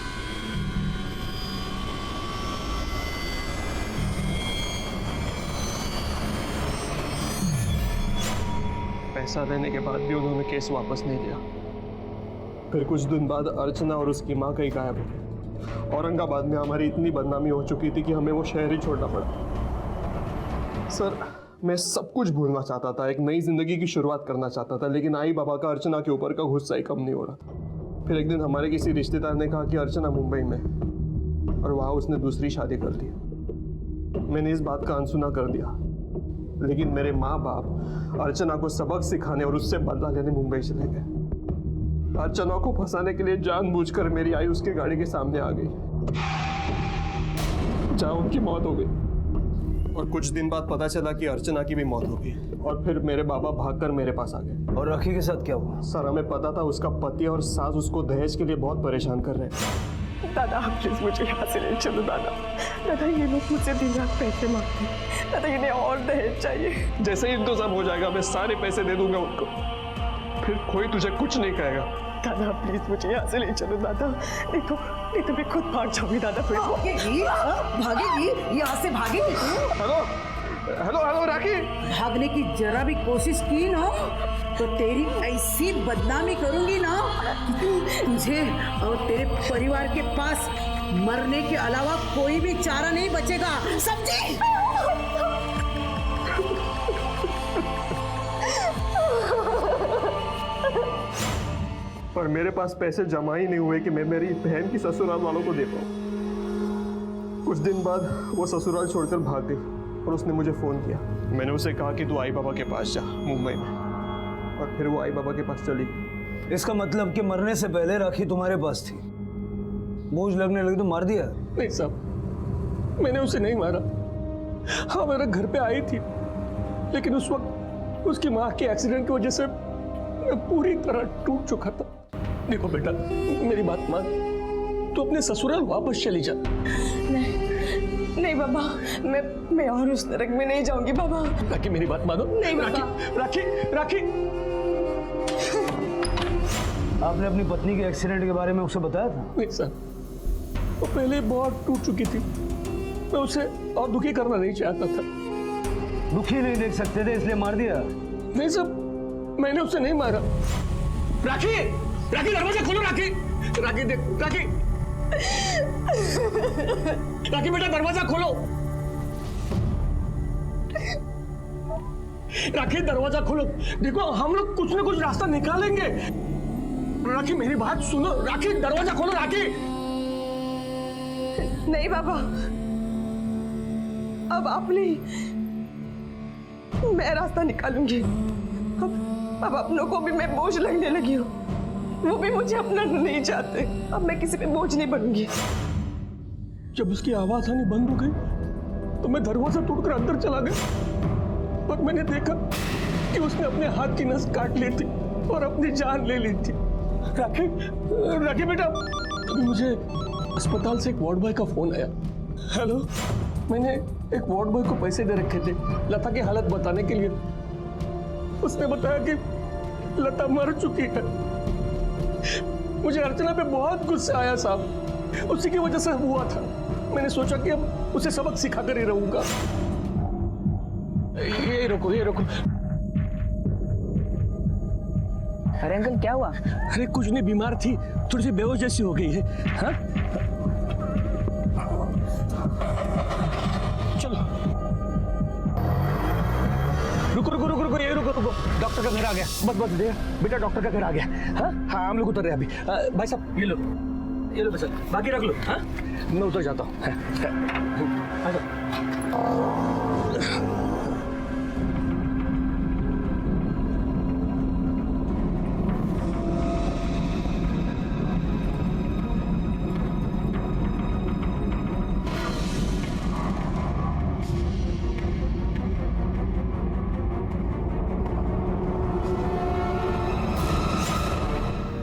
पैसा देने के बाद भी उन्होंने केस वापस नहीं लिया। फिर कुछ दिन बाद अर्चना और उसकी माँ कहीं गायब हो गई। औरंगाबाद में हमारी इतनी बदनामी हो चुकी थी कि हमें वो शहर ही छोड़ना पड़ा। सर मैं सब कुछ भूलना चाहता था, एक नई जिंदगी की शुरुआत करना चाहता था, लेकिन आई बाबा का अर्चना के ऊपर का गुस्सा ही कम नहीं हो रहा। फिर एक दिन हमारे किसी रिश्तेदार ने कहा कि अर्चना मुंबई में, और वहाँ उसने दूसरी शादी कर ली। मैंने इस बात का अनसुना कर दिया, लेकिन मेरे माँ बाप अर्चना को सबक सिखाने और उससे बदला लेने मुंबई चले गए। अर्चना को फंसाने के लिए जानबूझकर मेरी आई उसके गाड़ी के सामने आ गई, जहाँ उनकी मौत हो गई। और कुछ दिन बाद पता चला कि अर्चना की भी मौत हो गई। और फिर मेरे बाबा भागकर मेरे पास आ गए। और राखी के साथ क्या हुआ? सर हमें पता था उसका पति और सास उसको दहेज के लिए बहुत परेशान कर रहे हैं। दादा प्लीज मुझे यहाँ से ले चलो दादा। दादा ये लोग मुझसे दिन रात पैसे मांगते हैं। दादा इन्हें और दहेज चाहिए। जैसे ही इंतजाम हो जाएगा मैं सारे पैसे दे दूंगा उनको, फिर कोई तुझे कुछ नहीं कहेगा। दादा प्लीज मुझे यहाँ से ले चलो दादा, नहीं तो मैं खुद भाग जाऊंगी दादा। फिर भागेगी? यहाँ से भागेगी तू? हेलो हेलो हेलो राखी। भागने की जरा भी कोशिश की ना तो तेरी ऐसी बदनामी करूंगी ना कि तुझे और तेरे परिवार के पास मरने के अलावा कोई भी चारा नहीं बचेगा, समझे? पर मेरे पास पैसे जमा ही नहीं हुए कि मैं मेरी बहन की ससुराल वालों को दे पाऊँ। कुछ दिन बाद वो ससुराल छोड़कर भाग गई और उसने मुझे फ़ोन किया। मैंने उसे कहा कि तू आई बाबा के पास जा मुंबई में, और फिर वो आई बाबा के पास चली गई। इसका मतलब कि मरने से पहले राखी तुम्हारे पास थी, बोझ लगने लगी तो मार दिया? नहीं साहब, मैंने उसे नहीं मारा। हाँ, मेरे घर पे आई थी, लेकिन उस वक्त उसकी माँ के एक्सीडेंट की वजह से मैं पूरी तरह टूट चुका था। देखो बेटा, मेरी बात मान, तू अपने ससुराल वापस चली जा। नहीं बाबा, मैं और उस नरक में नहीं जाऊंगी बाबा। राखी मेरी बात मानो। नहीं बाबा। राखी राखी, आपने अपनी पत्नी के एक्सीडेंट के बारे में उसे बताया था? नहीं सर, वो पहले बहुत टूट चुकी थी। मैं उसे और दुखी करना नहीं चाहता था। दुखी नहीं देख सकते थे इसलिए मार दिया? नहीं सर, मैंने उसे नहीं मारा। राखी राखी, दरवाजा खोलो। राखी राखी देख, राखी राखी बेटा दरवाजा खोलो। राखी दरवाजा खोलो। देखो, हम लोग कुछ ना कुछ रास्ता निकालेंगे। राखी मेरी बात सुनो। राखी दरवाजा खोलो। राखी नहीं बाबा, अब आप नहीं, मैं रास्ता निकालूंगी। अब अपनों को भी मैं बोझ लगने लगी हूँ, वो भी मुझे अपना नहीं चाहते। अब मैं किसी पे बोझ नहीं बनूंगी। जब उसकी आवाज आनी बंद हो गई तो मैं दरवाजा तोड़कर अंदर चला गया और मैंने देखा कि उसने अपने हाथ की नस काट ली थी और अपनी जान ले ली थी। राखी राखी बेटा, अभी मुझे अस्पताल से एक वार्ड बॉय का फोन आया। हेलो, मैंने एक वार्ड बॉय को पैसे दे रखे थे लता की हालत बताने के लिए। उसने बताया कि लता मर चुकी है। मुझे अर्चना पे बहुत गुस्सा आया साहब, उसी की वजह से हुआ था। मैंने सोचा कि अब उसे सबक सिखा कर ही रहूंगा। ये रुको, ये रुको। अरे अंकल, क्या हुआ? अरे कुछ नहीं, बीमार थी, थोड़ी सी बेहोश जैसी हो गई है। हाँ, चलो रुको रुको रुको रुको, ये रुको रुको। डॉक्टर का घर आ गया। बस बस दे बेटा, डॉक्टर का घर आ गया। हाँ हाँ, हम लोग उतर रहे हैं अभी। भाई साहब, ये लो बस, बाकी रख लो। हाँ, मैं उतर जाता हूँ।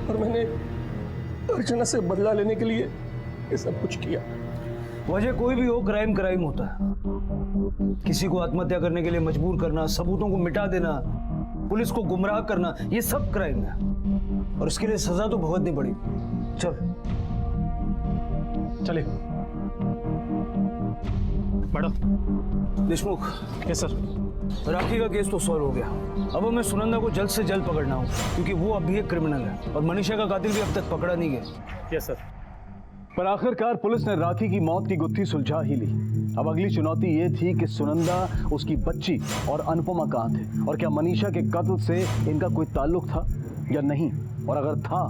और मैंने अर्चना से बदला लेने के लिए ये सब कुछ किया। वजह कोई भी हो, क्राइम क्राइम होता है। किसी को आत्महत्या करने के लिए मजबूर करना, सबूतों को मिटा देना, पुलिस को गुमराह करना, ये सब क्राइम है और इसके लिए सजा तो बहुत नहीं बड़ी। चल चलिए madam. Deshmukh. Yes sir. Rakhi का केस तो सॉल्व हो गया। अब हमें सुनंदा को जल्द से जल्द पकड़ना हो, क्योंकि वो अब भी एक क्रिमिनल है और मनीषा का कातिल भी अब तक पकड़ा नहीं गया। Yes sir. पर आखिरकार पुलिस ने राखी की मौत की गुत्थी सुलझा ही ली। अब अगली चुनौती ये थी कि सुनंदा, उसकी बच्ची और अनुपमा कहाँ थे, और क्या मनीषा के कत्ल से इनका कोई ताल्लुक था या नहीं, और अगर था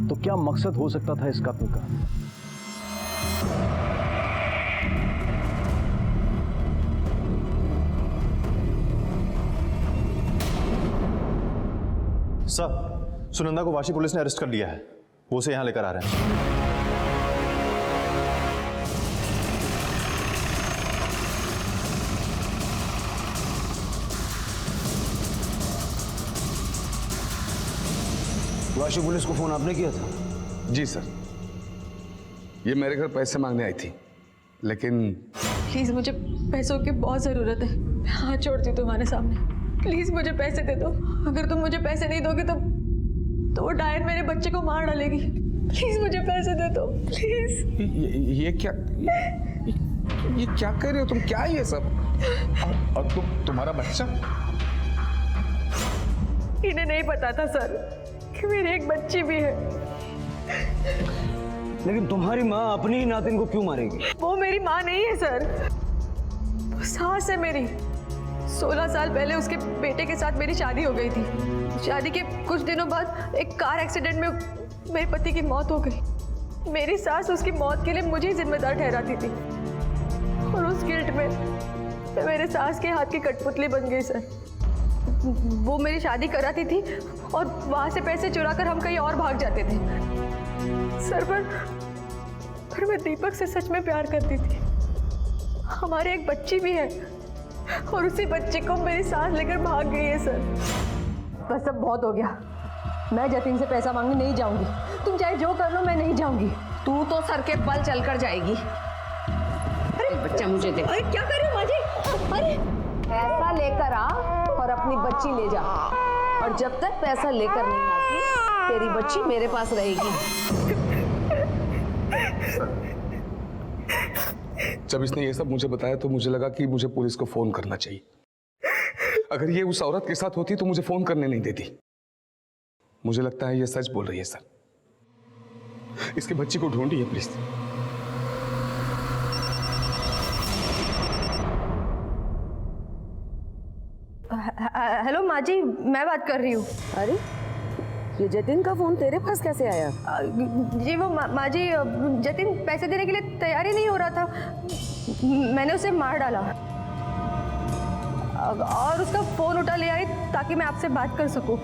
तो क्या मकसद हो सकता था इस कत्ल का। सर, सुनंदा को वाशी पुलिस ने अरेस्ट कर लिया है। वो उसे यहाँ लेकर आ रहे हैं। वाशी पुलिस को फोन आपने किया था? जी सर, ये मेरे घर पैसे मांगने आई थी, लेकिन प्लीज मुझे पैसों की बहुत जरूरत है। मैं हाथ जोड़ती हूँ तुम्हारे सामने, प्लीज मुझे पैसे दे दो। अगर तुम मुझे पैसे नहीं दोगे तो वो डायन मेरे बच्चे को मार डालेगी। प्लीज मुझे पैसे दे दो, प्लीज। ये क्या? ये क्या कर रहे हो तुम? क्या है ये सब? और तुम्हारा बच्चा? इन्हें नहीं पता था सर कि मेरी एक बच्ची भी है। लेकिन तुम्हारी माँ अपनी ही नातिन को क्यों मारेगी? वो मेरी माँ नहीं है सर, वो सास है मेरी। 16 साल पहले उसके बेटे के साथ मेरी शादी हो गई थी। शादी के कुछ दिनों बाद एक कार एक्सीडेंट में मेरे पति की मौत हो गई। मेरी सास उसकी मौत के लिए मुझे ही जिम्मेदार ठहराती थी और उस गिल्ट में मैं मेरे सास के हाथ की कठपुतली बन गई सर। वो मेरी शादी कराती थी और वहां से पैसे चुराकर हम कहीं और भाग जाते थे सर। पर मैं दीपक से सच में प्यार करती थी। हमारे एक बच्ची भी है और उसी बच्चे को मेरी सास लेकर भाग गई है सर। बस अब बहुत हो गया। मैं जतिन से पैसा मांगने नहीं जाऊंगी। तुम चाहे जो कर लो, मैं नहीं जाऊंगी। तू तो सर के बल चलकर जाएगी। अरे बच्चा मुझे दे। अरे क्या कर रहे हो माँ जी? अरे पैसा लेकर आ और अपनी बच्ची ले जा, और जब तक पैसा लेकर नहीं आती तेरी बच्ची मेरे पास रहेगी। जब इसने ये सब मुझे बताया तो मुझे लगा कि मुझे पुलिस को फोन करना चाहिए। अगर ये उस औरत के साथ होती तो मुझे फोन करने नहीं देती। मुझे लगता है ये सच बोल रही है सर। इसकी बच्ची को ढूंढिए प्लीज। हेलो माँ जी, मैं बात कर रही हूँ। अरे ये जतिन का फोन तेरे पास कैसे आया? जी वो माँ जी, जतिन पैसे देने के लिए तैयार ही नहीं हो रहा था। मैंने उसे मार डाला और उसका फोन उठा ले आई ताकि मैं आपसे बात कर सकूं।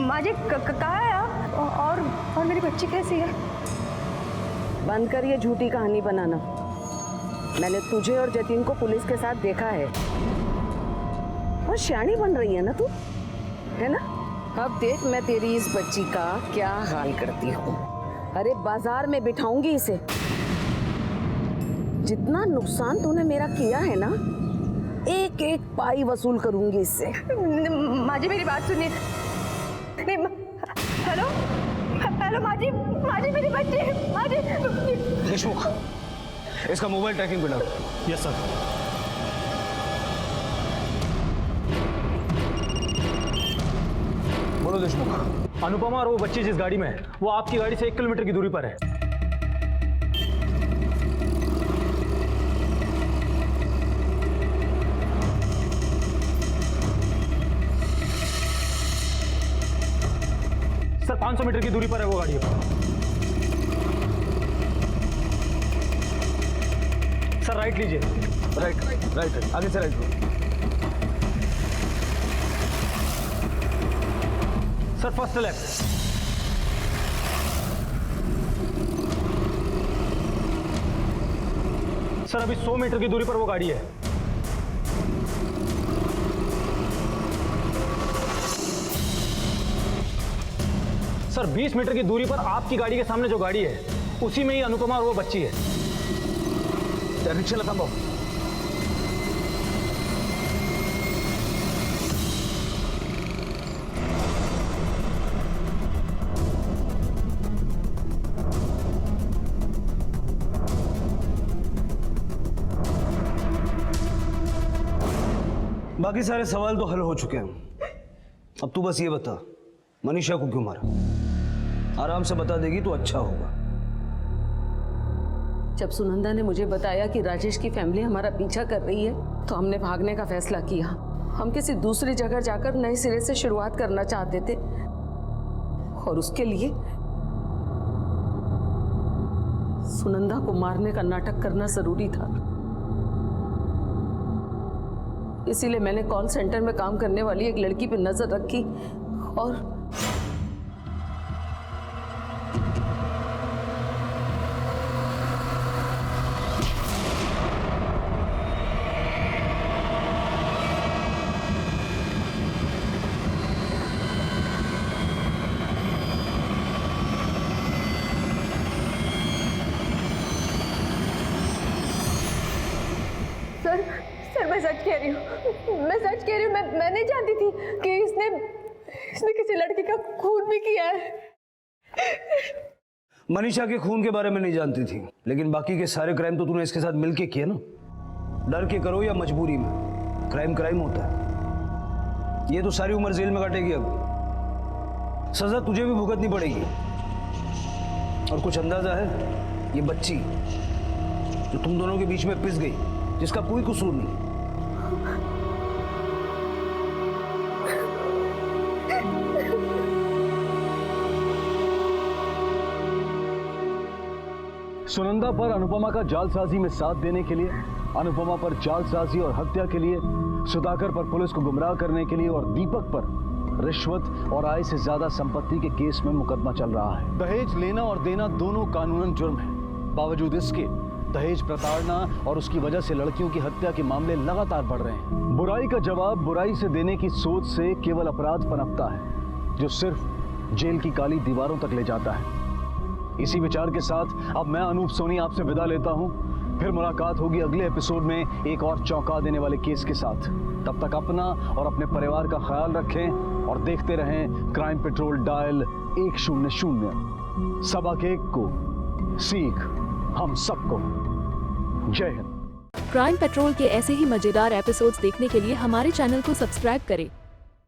माँ जी कहाँ है आप? और मेरी बच्ची कैसी है? बंद कर ये झूठी कहानी बनाना। मैंने तुझे और जतिन को पुलिस के साथ देखा है। और शानी बन रही है ना तू, है ना? अब देख मैं तेरी इस बच्ची का क्या हाल करती हूँ। अरे बाजार में बिठाऊंगी इसे। जितना नुकसान तूने मेरा किया है ना, एक एक पाई वसूल करूंगी इससे। माँ जी मेरी बात सुनिए। हेलो हेलो माँ जी मेरी बच्ची। माँ जी देशमुख, इसका मोबाइल ट्रैकिंग पे डालो। Yes sir. बोलो देशमुख। अनुपमा और वो बच्ची जिस गाड़ी में है वो आपकी गाड़ी से 1 किलोमीटर की दूरी पर है। सर 500 मीटर की दूरी पर है वो गाड़ी। सर राइट लीजिए। राइट आगे से right. Sir first left. Sir अभी 100 मीटर की दूरी पर वो गाड़ी है। सर 20 मीटर की दूरी पर आपकी गाड़ी के सामने जो गाड़ी है उसी में ही अनुपमा और वो बच्ची है। रिक्शा लगा दो। बाकी सारे सवाल तो हल हो चुके हैं। अब तू बस ये बता, मनीषा को क्यों मारा? आराम से बता देगी तो अच्छा होगा। जब सुनंदा ने मुझे बताया कि राजेश की फैमिली हमारा पीछा कर रही है तो हमने भागने का फैसला किया। हम किसी दूसरी जगह जाकर नए सिरे से शुरुआत करना चाहते थे और उसके लिए सुनंदा को मारने का नाटक करना जरूरी था। इसीलिए मैंने कॉल सेंटर में काम करने वाली एक लड़की पर नजर रखी और सर मैं सच कह रही हूँ। मैं नहीं जानती थी कि इसने किसी लड़की का खून भी किया है। मनीषा के खून के बारे में नहीं जानती थी, लेकिन बाकी के सारे क्राइम तो तूने इसके साथ मिलके किए ना। डर के करो या मजबूरी में, क्राइम क्राइम होता है। ये तो सारी उम्र जेल में काटेगी, अब सजा तुझे भी भुगतनी पड़ेगी। और कुछ अंदाजा है, ये बच्ची जो तुम दोनों के बीच में पिस गई, जिसका कोई कसूर नहीं, सुनंदा पर अनुपमा का जालसाजी में साथ देने के लिए, अनुपमा पर जालसाजी और हत्या के लिए, सुधाकर पर पुलिस को गुमराह करने के लिए और दीपक पर रिश्वत और आय से ज्यादा संपत्ति के केस में मुकदमा चल रहा है। दहेज लेना और देना दोनों कानूनन जुर्म है। बावजूद इसके दहेज प्रताड़ना और उसकी वजह से लड़कियों की हत्या के मामले लगातार बढ़ रहे हैं। बुराई का जवाब बुराई से देने की सोच से केवल अपराध पनपता है, जो सिर्फ जेल की काली दीवारों तक ले जाता है। इसी विचार के साथ अब मैं अनूप सोनी आपसे विदा लेता हूं। फिर मुलाकात होगी अगले एपिसोड में एक और चौंका देने वाले केस के साथ। तब तक अपना और अपने परिवार का ख्याल रखें और देखते रहें क्राइम पेट्रोल डायल 100। सबक एक को सीख हम सबको। जय हिंद। क्राइम पेट्रोल के ऐसे ही मजेदार एपिसोड्स देखने के लिए हमारे चैनल को सब्सक्राइब करें